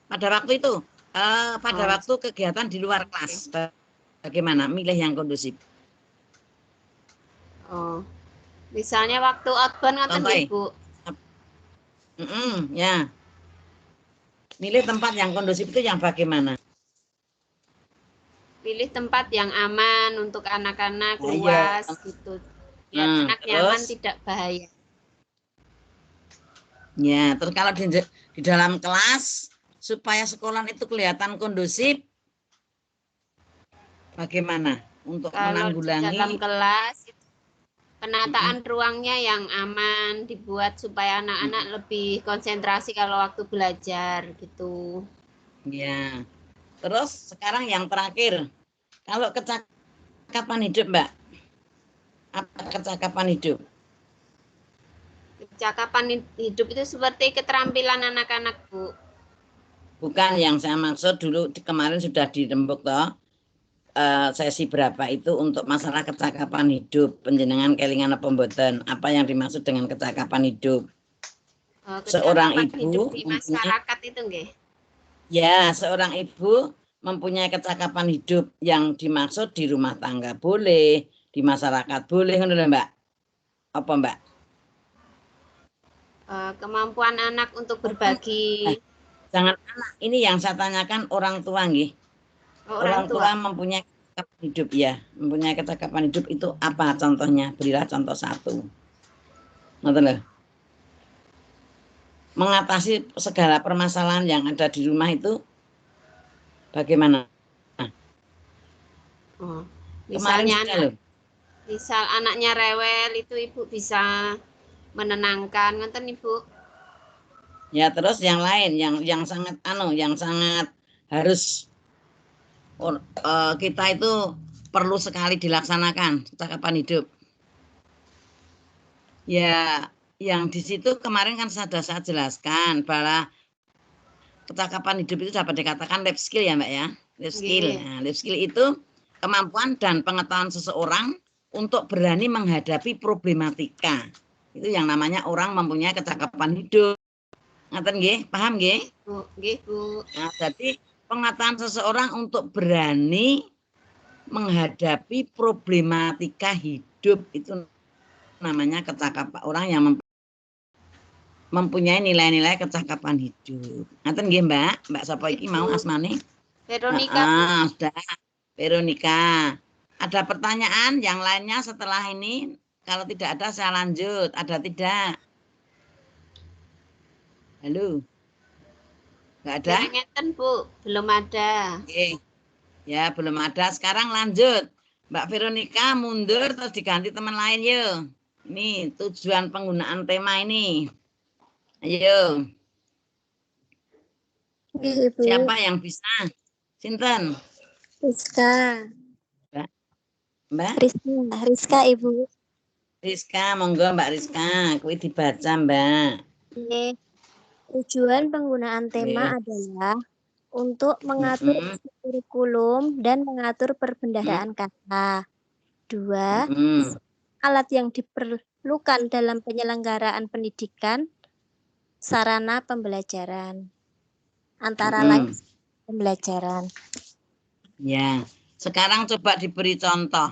pada waktu itu, waktu kegiatan di luar kelas, bagaimana milih yang kondusif? Misalnya waktu outbound ngaten, Ibu. Ya. Milih tempat yang kondusif itu yang bagaimana? Pilih tempat yang aman untuk anak-anak, luas gitu. Biar anak nyaman, tidak bahaya. Ya, terus kalau di dalam kelas supaya sekolah itu kelihatan kondusif, bagaimana untuk menanggulangi? Di dalam kelas penataan ruangnya yang aman, dibuat supaya anak-anak lebih konsentrasi kalau waktu belajar gitu. Ya. Terus sekarang yang terakhir, kalau kecakapan hidup, Mbak, apa kecakapan hidup? Kecakapan hidup itu seperti keterampilan anak-anak, Bu. Bukan, yang saya maksud dulu kemarin sudah dirembuk toh. Sesi berapa itu untuk masalah kecakapan hidup, panjenengan kelingan apa mboten? Apa yang dimaksud dengan kecakapan hidup? Seorang ibu di masyarakat itu nggih. Ya, seorang ibu mempunyai kecakapan hidup yang dimaksud di rumah tangga boleh, di masyarakat boleh, ngono lho, Mbak. Apa, Mbak? Kemampuan anak untuk berbagi. Jangan anak, ini yang saya tanyakan orang tua nggih. Orang tua mempunyai kecakapan hidup ya, mempunyai kecakapan hidup itu apa contohnya? Berilah contoh satu. Ngoten lho. Mengatasi segala permasalahan yang ada di rumah itu bagaimana? Misalnya misal anaknya rewel, itu Ibu bisa menenangkan, ngoten Ibu. Ya, terus yang lain yang sangat yang sangat harus kita itu perlu sekali dilaksanakan kecakapan hidup. Ya, yang di situ kemarin kan sudah saya jelaskan bahwa kecakapan hidup itu dapat dikatakan life skill ya, Mbak ya. Life skill. Nah, life skill itu kemampuan dan pengetahuan seseorang untuk berani menghadapi problematika. Itu yang namanya orang mempunyai kecakapan hidup. Ngaten nggih? Paham nggih? Nggih, Bu. Nah, jadi pengetahuan seseorang untuk berani menghadapi problematika hidup, itu namanya kecakapan orang yang mempunyai nilai-nilai kecakapan hidup. Ngaten nggih, Mbak? Mbak sapa iki mau asmane? Veronica. Sudah. Veronica. Ada pertanyaan yang lainnya setelah ini? Kalau tidak ada saya lanjut. Ada tidak? Halo? Nggak ada? Ngeten, Bu. Belum ada. Oke. Ya, belum ada. Sekarang lanjut. Mbak Veronica mundur terus diganti teman lain yuk. Ini tujuan penggunaan tema ini. Ayo. Ibu. Siapa yang bisa? Sinten? Rizka. Mbak? Rizka, Ibu. Rizka, monggo Mbak Rizka. Kuwi dibaca, Mbak. Oke. Tujuan penggunaan tema adalah untuk mengatur isi kurikulum dan mengatur perbendaharaan kata. 2. Alat yang diperlukan dalam penyelenggaraan pendidikan, sarana pembelajaran. Antara lain pembelajaran. Ya, sekarang coba diberi contoh.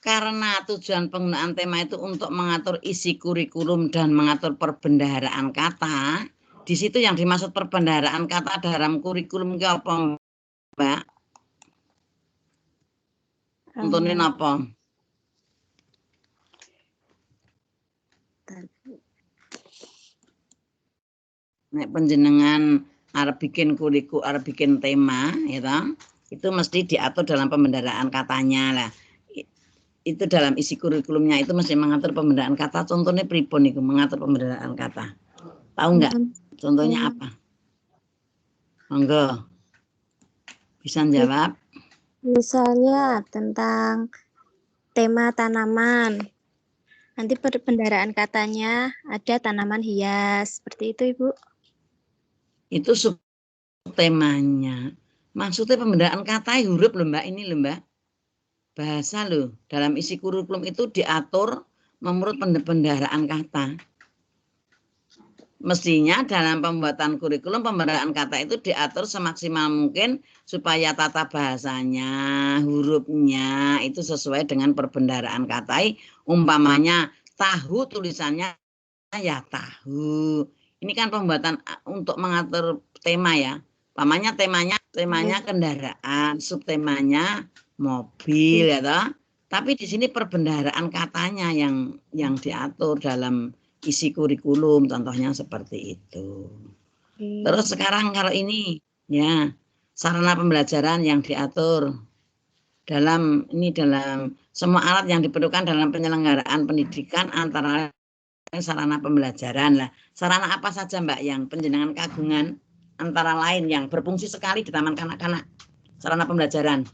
Karena tujuan penggunaan tema itu untuk mengatur isi kurikulum dan mengatur perbendaharaan kata, di situ yang dimaksud perbendaharaan kata dalam kurikulum ke apa, Mbak? Contohnya apa? Nek penjenengan arep bikin kurikulum, arep bikin tema, ya, itu mesti diatur dalam pembendaharaan katanya lah. Itu dalam isi kurikulumnya itu mesti mengatur pembendaharaan kata. Contohnya pripun itu mengatur pembendaharaan kata. Tahu nggak? Contohnya apa? Monggo. Bisa jawab? Misalnya tentang tema tanaman. Nanti pembendaharaan katanya ada tanaman hias. Seperti itu, Ibu. Itu temanya. Maksudnya pembendaharaan kata huruf loh Mbak, ini loh Mbak. Bahasa loh, dalam isi kurikulum itu diatur menurut pembendaharaan kata. Mestinya dalam pembuatan kurikulum pembendaharaan kata itu diatur semaksimal mungkin supaya tata bahasanya, hurufnya itu sesuai dengan perbendaharaan kata. Umpamanya tahu tulisannya ya tahu. Ini kan pembuatan untuk mengatur tema ya. Umpamanya temanya kendaraan, subtemanya mobil ya toh. Tapi di sini perbendaharaan katanya yang diatur dalam isi kurikulum, contohnya seperti itu. Terus sekarang kalau ini ya sarana pembelajaran yang diatur dalam semua alat yang diperlukan dalam penyelenggaraan pendidikan antara lain sarana pembelajaran lah. Sarana apa saja Mbak yang penjenengan kagungan antara lain yang berfungsi sekali di taman kanak-kanak? Sarana pembelajaran.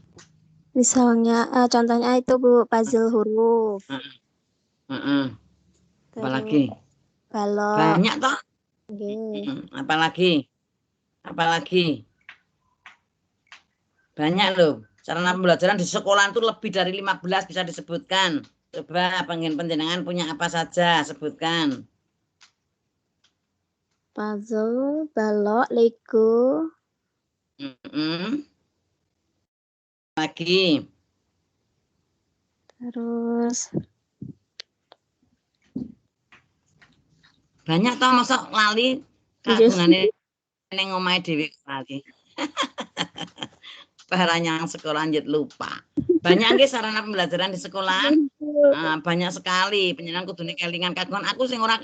Misalnya, contohnya itu Bu, puzzle huruf. Apalagi? Balok. Banyak toh? Apalagi? Banyak loh. Sarana pembelajaran di sekolah itu lebih dari 15 bisa disebutkan. Coba penjenengan punya apa saja, sebutkan. Puzzle, balok, Lego. Lagi. Terus banyak toh masa lali kagungane ning omahe dhewe lali. Baranya sekolah lanjut lupa. Banyak nggih sarana pembelajaran di sekolah. Banyak sekali. Penjenengan kudune kelingan kagungan. Aku sing ora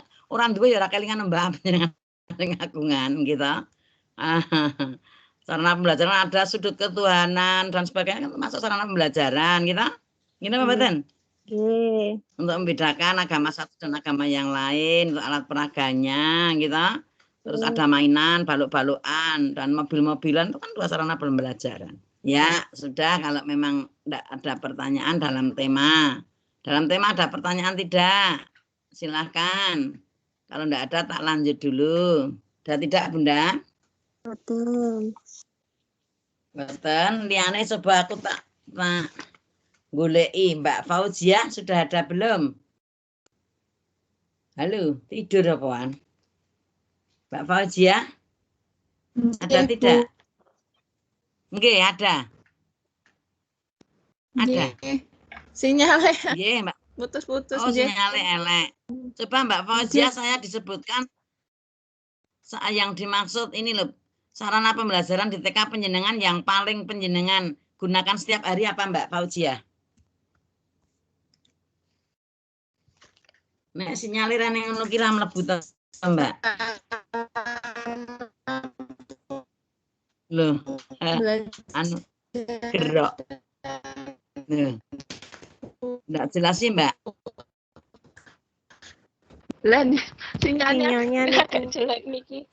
duwe ya ora kelingan Mbak penjenengan kagungan gitu. Sarana pembelajaran ada sudut ketuhanan dan sebagainya masuk sarana pembelajaran gitu. Gini Mbak Baten? Untuk membedakan agama satu dan agama yang lain, untuk alat peraganya gitu. Terus ada mainan, baluk-balukan dan mobil-mobilan itu kan dua sarana pembelajaran. Ya, sudah kalau memang tidak ada pertanyaan dalam tema. Dalam tema ada pertanyaan tidak? Silahkan. Kalau tidak ada tak lanjut dulu. Sudah tidak Bunda? Betul. Betul. Liane coba aku tak goleki Mbak Fauzia sudah ada belum? Halo, tidur apaan? Mbak Fauzia? Ada tidak? Nggih, ada. Ada? Sinyalnya Iya, Mbak. putus-putus. Oh, sinyalnya elek. Coba Mbak Fauzia saya disebutkan yang dimaksud ini loh. Sarana pembelajaran di TK penjenengan yang paling penjenengan gunakan setiap hari apa Mbak Fauzia? Nek sinyaliran yang ngono kira mlebu to, Mbak. Loh, anu gerok. Loh. Enggak jelas sih, Mbak. Len, sinyalnya Sinyalnya jelek niki.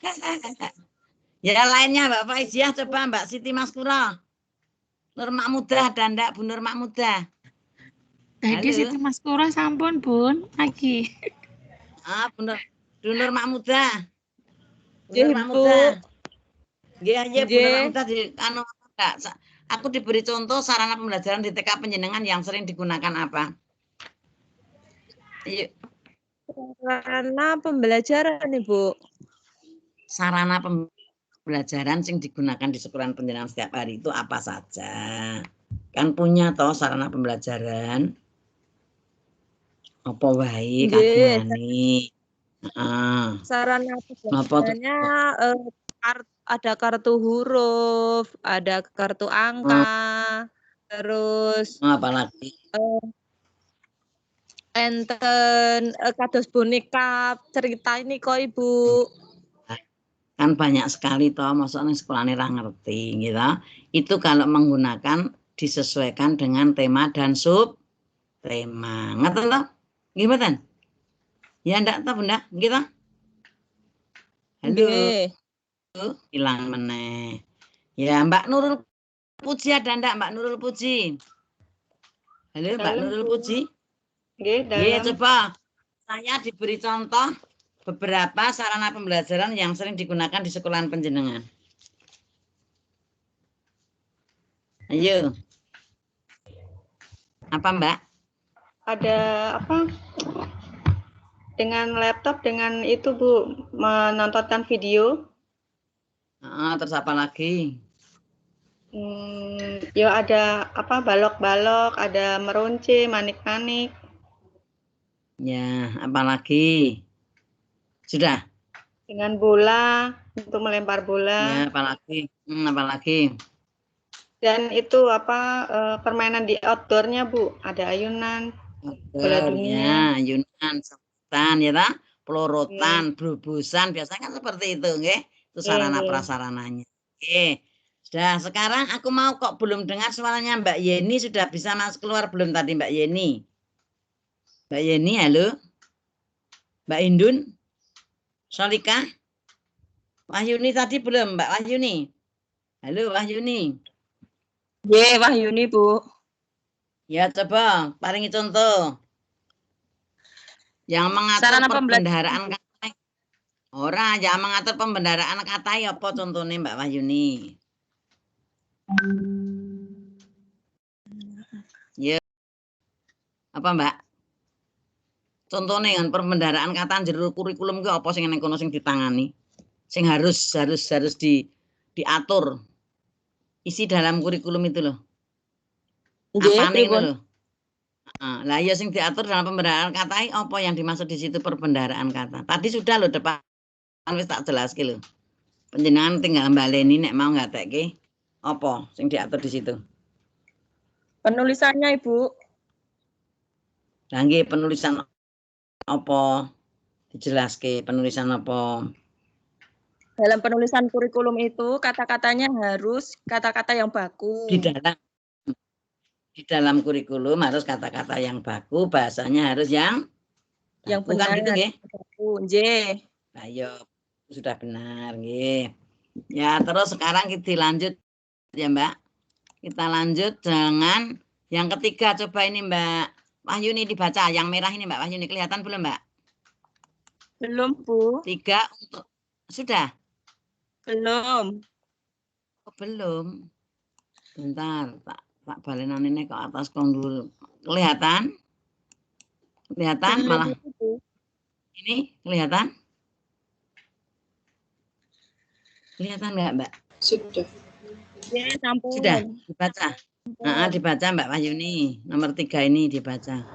Ya lainnya Mbak Faizia, coba Mbak Siti Maskura. Nur Makmudah dan ndak Bu Nur Makmudah. Tadi Siti Maskura sampun Bun, lagi. Ah, bener. Bu Nur Makmudah. Bu Nggih, Nur Bu. Makmudah. Nggih, Bu Nur Nggih. Makmudah di anu enggak. Aku diberi contoh sarana pembelajaran di TK penjenengan yang sering digunakan apa? Iya. Sarana pembelajaran, Ibu. Sarana pembelajaran yang digunakan di sekolah penjenengan setiap hari itu apa saja? Kan punya toh sarana pembelajaran. Apa wae kagungane? Heeh. Sarana pembelajarannya ada kartu huruf, ada kartu angka, terus apalagi enten kados boneka cerita ini kok Ibu. Kan banyak sekali toh, maksudnya sekolahnya ra ngerti gitu. Itu kalau menggunakan disesuaikan dengan tema dan sub tema. Ngerti toh? Gimana? Ya ndak toh Bunda, gitu. Halo. Hilang meneh. Ya Mbak Nurul Puji ada ndak Mbak Nurul Puji? Halo Mbak Nurul Puji. Nggih, coba. Saya diberi contoh beberapa sarana pembelajaran yang sering digunakan di sekolahan penjenengan. Ayo. Apa Mbak? Ada apa? Dengan laptop, dengan itu Bu, menontonkan video. Terus apa lagi? Ya ada apa? Balok-balok, ada meronce, manik-manik. Ya, apa lagi? Sudah. Dengan bola, untuk melempar bola. Ya, apa lagi? Apa lagi? Dan itu apa? Permainan di outdoornya Bu, ada ayunan, bola dunia. Ya, ayunan, sebutan, ya tak? Pelorotan, berubusan, biasanya kan seperti itu, nggih. Itu sarana prasarananya. Oke. Sudah, sekarang aku mau kok belum dengar suaranya Mbak Yeni, sudah bisa masuk keluar belum tadi Mbak Yeni? Mbak Yeni, halo? Mbak Indun? Solika? Wahyuni tadi belum, Mbak Wahyuni? Halo, Wahyuni? Nggih, Wahyuni, Bu. Ya, coba paringi contoh. Yang mengatur pembendaharaan kata. Ora, yang mengatur pembendaharaan kata apa contohnya Mbak Wahyuni? Ya. Apa Mbak? Contohnya dengan pembendaharaan kata jero kurikulum ke apa sing ning kono sing ditangani? Sing harus diatur. Isi dalam kurikulum itu loh. Apa nih loh? Lah ya sing diatur dalam pembendaharaan kata apa yang dimaksud di situ perbendaharaan kata. Tadi sudah loh depan wis tak jelaske lho. Panjenengan tinggal baleni nek mau ngatekke apa sing diatur di situ. Penulisannya Ibu. Lah nggih penulisan apa? Dijelaske penulisan apa? Dalam penulisan kurikulum itu kata-katanya harus kata-kata yang baku. Di dalam kurikulum harus kata-kata yang baku, bahasanya harus yang benar. Gitu nggih. Nggih. Ayo sudah benar nggih. Ya, terus sekarang kita lanjut ya, Mbak. Kita lanjut dengan yang ketiga. Coba ini Mbak Wahyuni dibaca yang merah ini Mbak Wahyuni, kelihatan belum Mbak? Belum Bu. 3 untuk sudah? Belum. Oh, belum. Bentar, tak balenan ini ke atas kondul. Kelihatan? Kelihatan belum, malah. Bu. Ini kelihatan? Kelihatan nggak Mbak? Sudah. Ya, sampun. Sudah dibaca. Dibaca Mbak Wahyuni. Nomor 3 ini dibaca.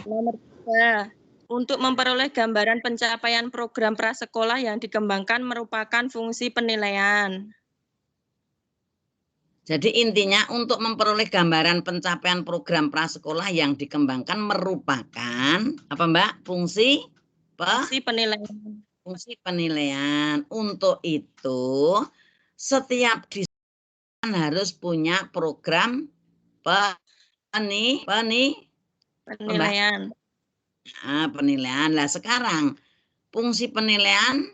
Nomor 3. Untuk memperoleh gambaran pencapaian program prasekolah yang dikembangkan merupakan fungsi penilaian. Jadi intinya untuk memperoleh gambaran pencapaian program prasekolah yang dikembangkan merupakan apa Mbak? Fungsi penilaian. Fungsi penilaian. Untuk itu setiap disekolah harus punya program penilaian. Penilaian. Lah sekarang fungsi penilaian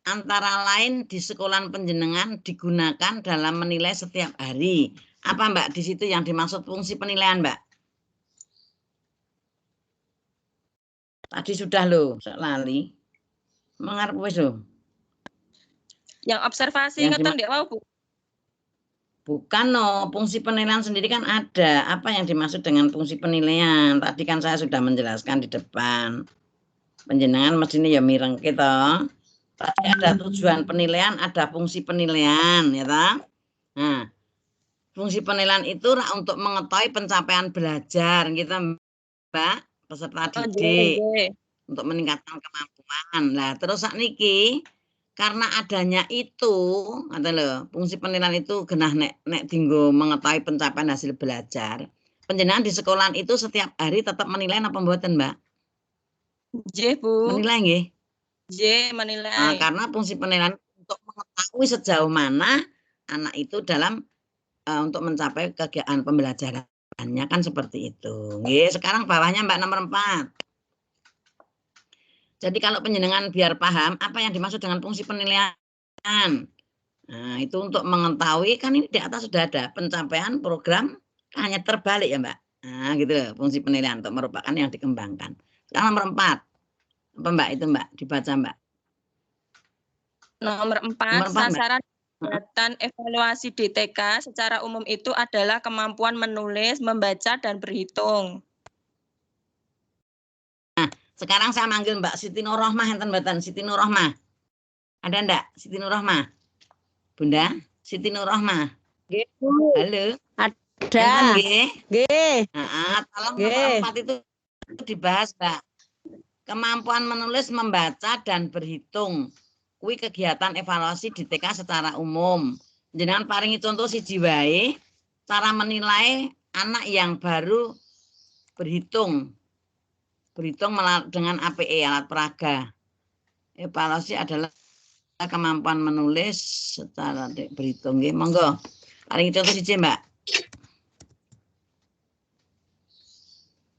antara lain di sekolah penjenengan digunakan dalam menilai setiap hari. Apa Mbak di situ yang dimaksud fungsi penilaian Mbak? Tadi sudah loh, lali. Mengarep wis loh. Yang observasi ngeton ndak mau, Bu? Bukan no, fungsi penilaian sendiri kan ada. Apa yang dimaksud dengan fungsi penilaian? Tadi kan saya sudah menjelaskan di depan. Penjenengan mestinya ya mireng kita. Tadi ada tujuan penilaian, ada fungsi penilaian, ya tak? Nah, fungsi penilaian itu untuk mengetahui pencapaian belajar, gitu Mbak, peserta didik, untuk meningkatkan kemampuan. Nah, terus saat niki, karena adanya itu, kata loh, fungsi penilaian itu genah nek dinggo mengetahui pencapaian hasil belajar. Penjenengan di sekolah itu setiap hari tetap menilai apa mboten, Mbak? Nggih, Bu. Menilai nggih? Menilai. Nah, karena fungsi penilaian untuk mengetahui sejauh mana anak itu dalam untuk mencapai kegiatan pembelajarannya kan seperti itu. Nggih, sekarang bawahnya Mbak nomor 4. Jadi kalau penjenengan biar paham apa yang dimaksud dengan fungsi penilaian. Nah, itu untuk mengetahui kan ini di atas sudah ada pencapaian program hanya terbalik ya, Mbak. Nah, gitu loh, fungsi penilaian untuk merupakan yang dikembangkan. Sekarang nomor 4. Apa Mbak itu Mbak? Dibaca Mbak. Nomor 4, sasaran kegiatan evaluasi DTK secara umum itu adalah kemampuan menulis, membaca, dan berhitung. Nah, sekarang saya manggil Mbak Siti Nurrohmah, enten mboten Siti Nurrohmah. Ada ndak Siti Nurrohmah? Bunda, Siti Nurrohmah. Nggih, Bu. Halo. Ada. Nggih. Tolong nomor 4 itu dibahas, Mbak. Kemampuan menulis, membaca, dan berhitung. Kui kegiatan evaluasi di TK secara umum. Jenengan paringi contoh siji wae cara menilai anak yang baru berhitung. Berhitung dengan APE, alat peraga. Evaluasi adalah kemampuan menulis secara berhitung. Nggih, monggo. Paringi contoh siji, Mbak.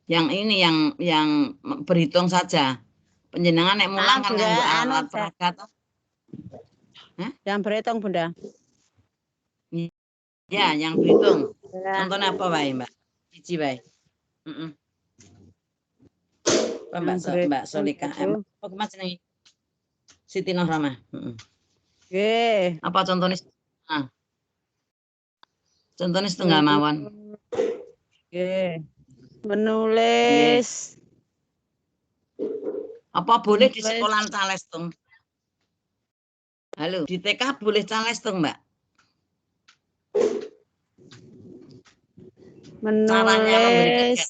Yang ini yang berhitung saja. Penjenengan nek mulang kan nganggo alat peraga toh. Yang berhitung, Bunda. Ya, yang berhitung. Contohnya apa wae, Mbak? Siji wae. Mbak Solika. Apa Mas jenenge? Siti Nurrohmah. Nggih. Apa contohnya? Contohnya setengah mawon. Nggih. Menulis. Apa boleh di sekolah calestung? Halo, di TK boleh calestung, Mbak? Menulis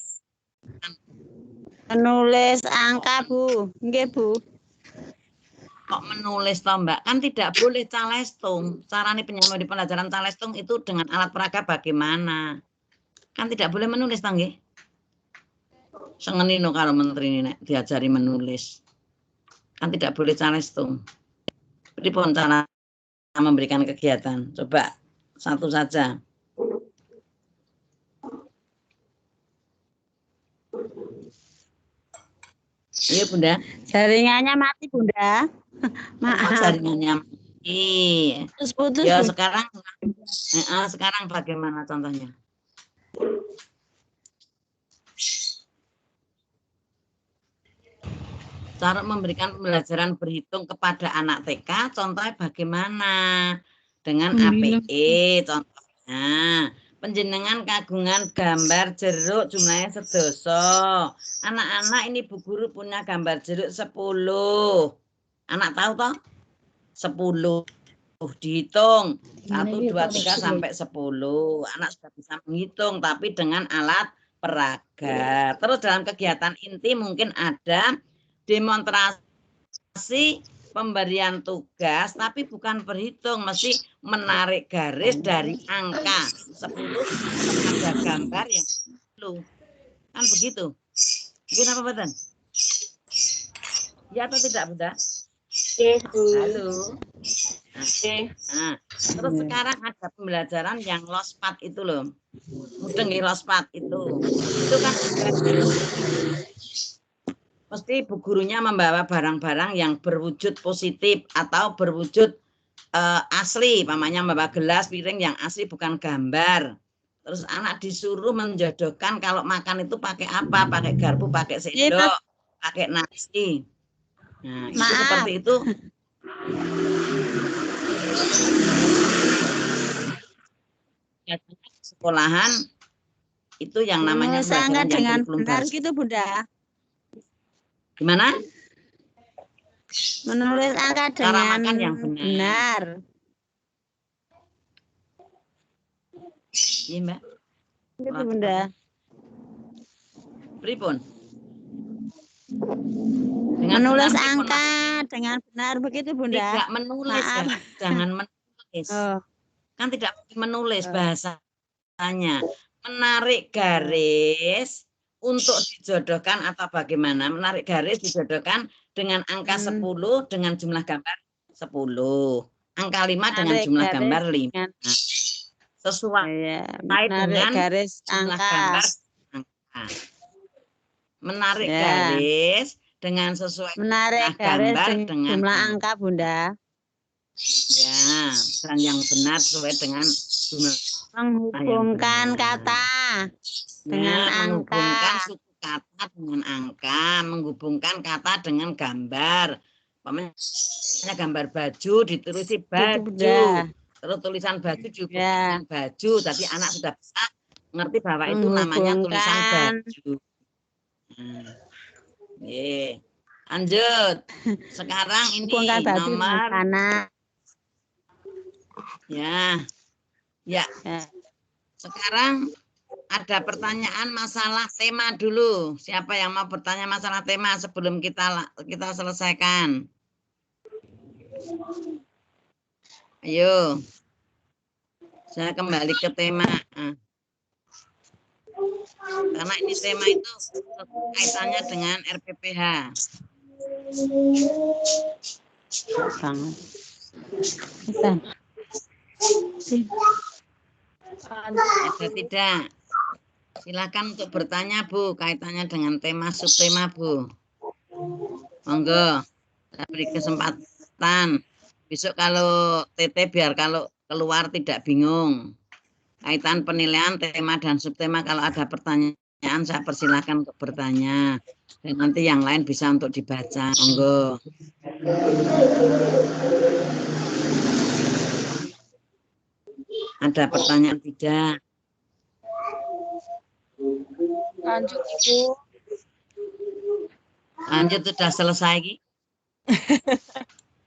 angka, Bu. Nggih, Bu. Kok menulis toh, Mbak? Kan tidak boleh calestung. Caranya penyambung di pelajaran calestung itu dengan alat peraga bagaimana? Kan tidak boleh menulis toh, nggih? Sengenino kalau menteri ini diajari menulis. Kan tidak boleh calestung. Pripun cara memberikan kegiatan? Coba satu saja. Iya, Bunda. Jaringannya mati, Bunda. Maaf. Jaringannya mati. Putus. Ya, sekarang bagaimana contohnya? Cara memberikan pembelajaran berhitung kepada anak TK, contohnya bagaimana? Dengan APE, contohnya. Penjenengan kagungan gambar jeruk jumlahnya sedoso. Anak-anak ini Bu Guru punya gambar jeruk 10. Anak tahu toh? 10. dihitung 1, 2, 3 sampai 10. Anak sudah bisa menghitung tapi dengan alat peraga. Terus dalam kegiatan inti mungkin ada demonstrasi pemberian tugas tapi bukan berhitung, mesti menarik garis dari angka 10 ada gambar yang 10. Kan begitu. Mungkin apa betul? Ya atau tidak, Bunda? Halo. Nah, terus sekarang ada pembelajaran yang lospat itu loh. Mudeng lospat itu. Itu kan mesti bu gurunya membawa barang-barang yang berwujud positif atau berwujud asli, pamannya membawa gelas, piring yang asli bukan gambar. Terus anak disuruh menjodohkan kalau makan itu pakai apa, pakai garpu, pakai sendok, pakai nasi. Nah, itu seperti itu. Sekolahan itu yang namanya sangat dengan benar bahasa. gitu, Bunda. Gimana? Menulis angka Cara dengan makan yang benar. Iya, Mbak. Gitu, Bunda. Pripun? Menulis angka dengan benar begitu, Bunda. Tidak menulis, ya. Jangan menulis. Kan tidak menulis bahasanya. Menarik garis untuk dijodohkan atau bagaimana? Menarik garis dijodohkan dengan angka 10 dengan jumlah gambar 10. Angka 5 dengan jumlah gambar 5. Sesuai dengan garis jumlah angka. gambar angka. Menarik garis dengan sesuai gambar dengan jumlah angka, Bunda. Ya, dan yang benar sesuai dengan jumlah. Menghubungkan kata dengan angka. Menghubungkan suku kata dengan angka, menghubungkan kata dengan gambar. Pokoknya gambar baju ditulis baju. Terus tulisan baju dihubungkan baju. Jadi anak sudah bisa ngerti bahwa itu namanya tulisan baju. Lanjut. Sekarang ini nomor Ya. Sekarang ada pertanyaan masalah tema dulu. Siapa yang mau bertanya masalah tema sebelum kita selesaikan? Ayo. Saya kembali ke tema. Karena ini tema itu kaitannya dengan RPPH. Ada tidak? Silakan untuk bertanya, Bu, kaitannya dengan tema subtema, Bu. Monggo, saya beri kesempatan. Besok kalau TT biar kalau keluar tidak bingung. Kaitan penilaian tema dan subtema, kalau ada pertanyaan saya persilahkan untuk bertanya. Dan nanti yang lain bisa untuk dibaca. Monggo. Ada pertanyaan tidak? Lanjut, Ibu. Lanjut sudah selesai.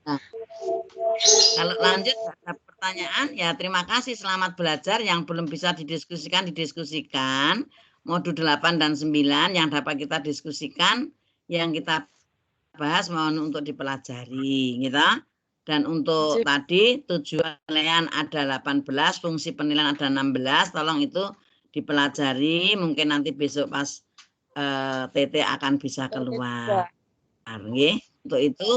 Nah, kalau lanjut ada pertanyaan, ya terima kasih, selamat belajar. Yang belum bisa didiskusikan. Modul 8 dan 9 yang dapat kita diskusikan, yang kita bahas mohon untuk dipelajari, gitu. Dan untuk tadi tujuan penilaian ada 18, fungsi penilaian ada 16, tolong itu dipelajari, mungkin nanti besok pas TT akan bisa keluar. Untuk itu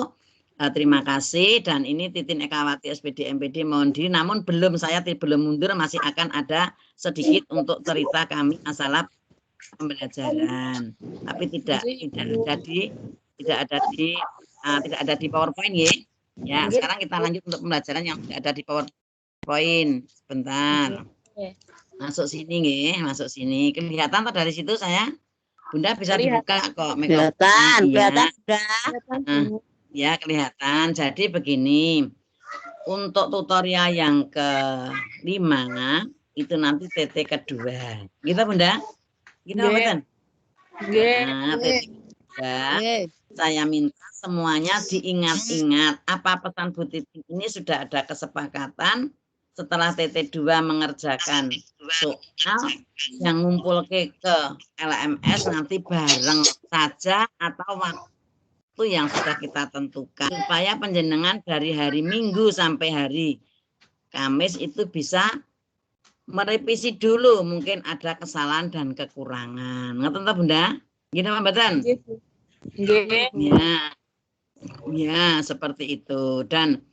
terima kasih, dan ini Titin Ekawati SPD MPD mohon diri, namun saya belum mundur, masih akan ada sedikit untuk cerita kami masalah pembelajaran, tapi tidak ada di PowerPoint ya. Ya, sekarang kita lanjut untuk pembelajaran yang tidak ada di PowerPoint. Sebentar. Masuk sini nih, masuk sini. Kelihatan tak dari situ saya? Bunda bisa dibuka kok. Kelihatan. Ya, kelihatan. Jadi begini. Untuk tutorial yang ke-5 itu nanti TT kedua. Gitu, Bunda? Gitu, betul? TT kedua. saya minta semuanya diingat-ingat. Apa pesan Bu Titi ini sudah ada kesepakatan setelah TT2 mengerjakan soal yang ngumpul ke LMS nanti bareng saja atau waktu yang sudah kita tentukan. Supaya penjenengan dari hari Minggu sampai hari Kamis itu bisa merevisi dulu. Mungkin ada kesalahan dan kekurangan. Ngerti tak Bunda? Gini Pak Badan? Ya, seperti itu. Dan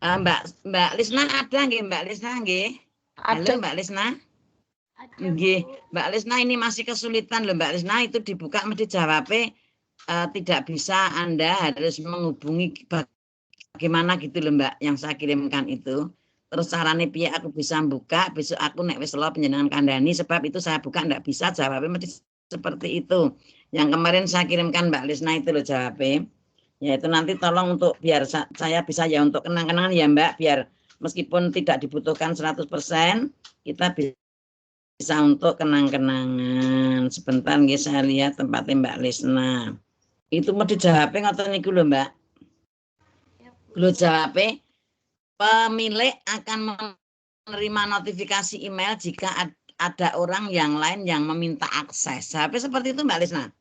Mbak Lisna ada nggih Mbak Lisna nggih? Halo Mbak Lisna? Nggih, Mbak Lisna ini masih kesulitan loh Mbak Lisna, itu dibuka mesti jawabnya tidak bisa, Anda harus menghubungi bagaimana gitu loh Mbak yang saya kirimkan itu. Terus caranya piye aku bisa buka, besok aku nek wis penjenengan kandhani sebab itu saya buka ndak bisa jawabnya mesti seperti itu. Yang kemarin saya kirimkan Mbak Lisna itu loh jawabnya. Ya itu nanti tolong untuk biar saya bisa ya untuk kenang-kenangan ya Mbak, biar meskipun tidak dibutuhkan 100%, kita bisa untuk kenang-kenangan. Sebentar nggih saya lihat tempatnya Mbak Lisna. Itu mau dijawabnya ngoten niku lho Mbak. Lho jawabnya, pemilik akan menerima notifikasi email jika ada orang yang lain yang meminta akses. Jawabnya seperti itu Mbak Lisna.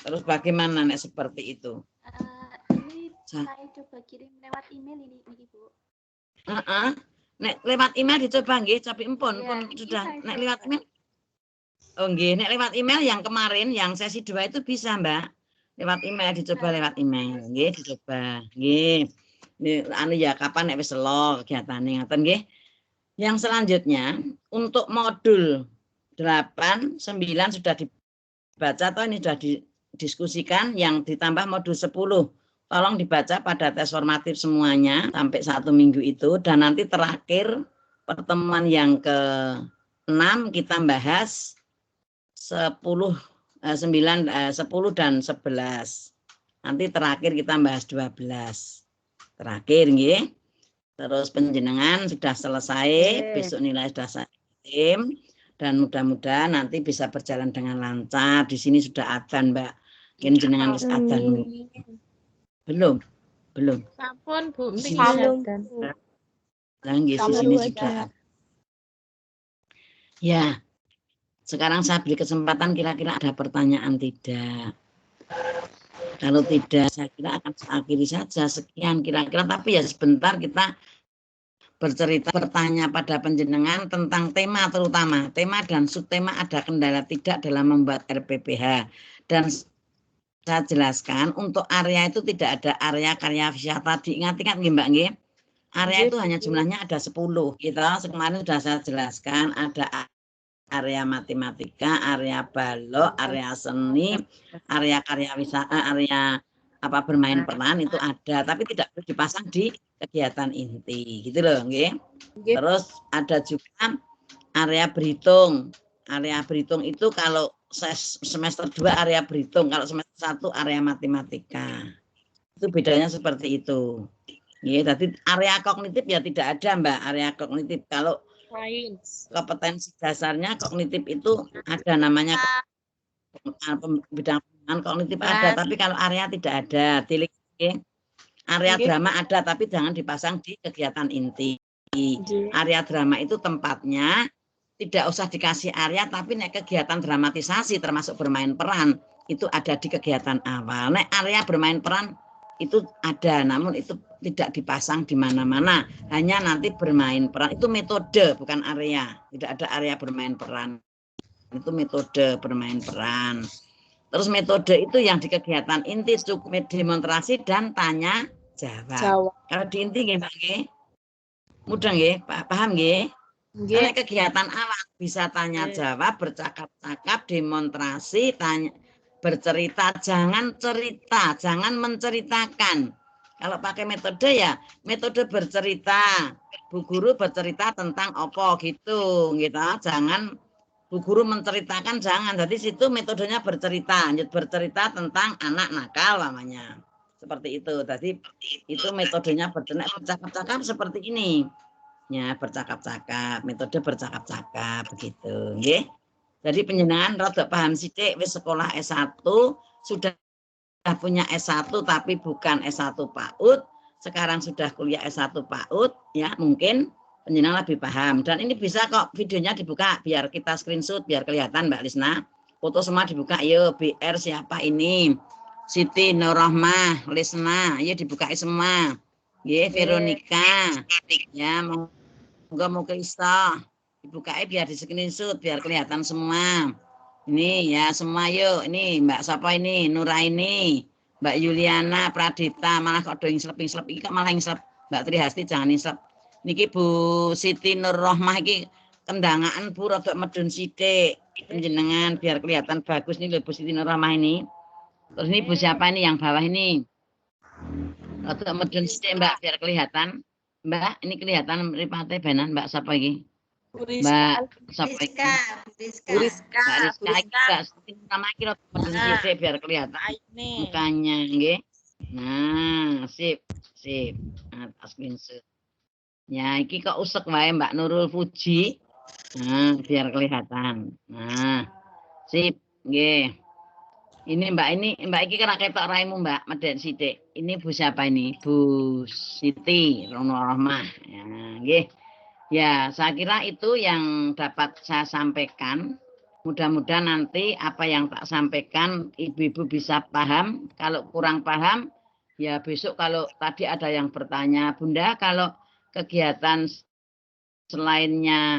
Terus bagaimana nek seperti itu? Ini saya coba kirim lewat email ini Bu. Nek lewat email dicoba nggih, tapi pun sudah nek lewat email. Oh nggih, nek lewat email yang kemarin yang sesi 2 itu bisa, Mbak. Lewat email dicoba lewat email. Nggih, dicoba. Nggih. Anu ya kapan nek wis selo kegiatane ngaten nggih. Yang selanjutnya untuk modul 8, 9 sudah dibaca atau ini sudah didiskusikan, yang ditambah modul 10. Tolong dibaca pada tes formatif semuanya sampai 1 minggu itu, dan nanti terakhir pertemuan yang ke-6 kita bahas 10 dan 11. Nanti terakhir kita bahas 12. Terakhir nggih. Terus penjenengan sudah selesai, besok nilai sudah saya kirim, dan mudah-mudahan nanti bisa berjalan dengan lancar. Di sini sudah adzan, Mbak. Mungkin jenengan wis adzan. Belum. Sampun Bu, belum. Di sini sudah. Ya. Sekarang saya beri kesempatan, kira-kira ada pertanyaan tidak? Kalau tidak, saya kira akan saya akhiri saja. Sekian kira-kira, tapi ya sebentar kita bercerita, bertanya pada penjenengan tentang tema, terutama tema dan subtema ada kendala tidak dalam membuat RPPH. Dan saya jelaskan untuk area itu tidak ada area karya wisata. Diingat-ingat Mbak nggih. Area itu hanya jumlahnya ada 10. Kita kemarin sudah saya jelaskan, ada area matematika, area balok, area seni, area karya wisata, area apa bermain peran itu ada, tapi tidak perlu dipasang di kegiatan inti, gitu loh, nggih. Terus ada juga area berhitung. Area berhitung itu kalau semester 2 area berhitung, kalau semester 1 area matematika. Itu bedanya seperti itu. Ya, tadi area kognitif ya tidak ada, Mbak. Area kognitif kalau kompetensi dasarnya kognitif itu ada namanya bidang kognitif ada, tapi kalau area tidak ada. Area drama ada, tapi jangan dipasang di kegiatan inti. Area drama itu tempatnya tidak usah dikasih area, tapi nek kegiatan dramatisasi termasuk bermain peran itu ada di kegiatan awal. Nek area bermain peran itu ada, namun itu tidak dipasang di mana-mana, hanya nanti bermain peran. Itu metode, bukan area. Tidak ada area bermain peran. Itu metode bermain peran. Terus metode itu yang di kegiatan inti cukup demonstrasi dan tanya jawab. Kalau di inti nggih Mbak nggih. Mudah nggih, paham nggih? Kalau kegiatan awal bisa tanya jawab, bercakap-cakap, demonstrasi, tanya, bercerita, jangan cerita, jangan menceritakan. Kalau pakai metode ya metode bercerita. Bu guru bercerita tentang opo gitu, jangan bu guru menceritakan, jangan. Jadi situ metodenya bercerita, bercerita tentang anak nakal namanya. Seperti itu. Tadi itu metodenya bercakap-cakap seperti ini. Ya, bercakap-cakap, metode bercakap-cakap begitu, nggih. Jadi penjenengan rada paham sithik wis sekolah S1 sudah punya S1 tapi bukan S1 PAUD, sekarang sudah kuliah S1 PAUD, ya mungkin penjenengan lebih paham. Dan ini bisa kok videonya dibuka, biar kita screenshot, biar kelihatan Mbak Lisna. Foto semua dibuka, ayo BR siapa ini? Siti Nurrohmah, Lisna, ayo dibuka semua. Ya, Veronica, ya mau Krista, dibuka biar di screenshot, biar kelihatan semua. Ini ya semua yuk, ini Mbak siapa ini? Nuraini, Mbak Yuliana, Pradita, malah kok doing sleping-slep, ini kok malah ngislep. Mbak Trihasti jangan ngislep. Niki Bu Siti Nurrohmah iki kendangan Bu rodok medun sithik panjenengan biar kelihatan bagus nih Bu Siti Nurrohmah ini. Terus ini Bu siapa ini yang bawah ini? Rodok medun sithik Mbak biar kelihatan. Mbak ini kelihatan mripate benan Mbak siapa iki? Mbak siapa iki? Mbak Rizka nama iki rodok medun sithik biar kelihatan mukanya nggih. Nah, sip. Atas screenshot. Ya, iki kok usek wae Mbak Nurul Fuji. Nah, biar kelihatan. Nah, sip, nggih. Ini Mbak iki kena ketok raimu Mbak, medek sithik. Ini Bu siapa ini? Bu Siti Nurrohmah. Ya, nggih. Ya, saya kira itu yang dapat saya sampaikan. Mudah-mudahan nanti apa yang tak sampaikan ibu-ibu bisa paham. Kalau kurang paham, ya besok kalau tadi ada yang bertanya, Bunda, kalau kegiatan selainnya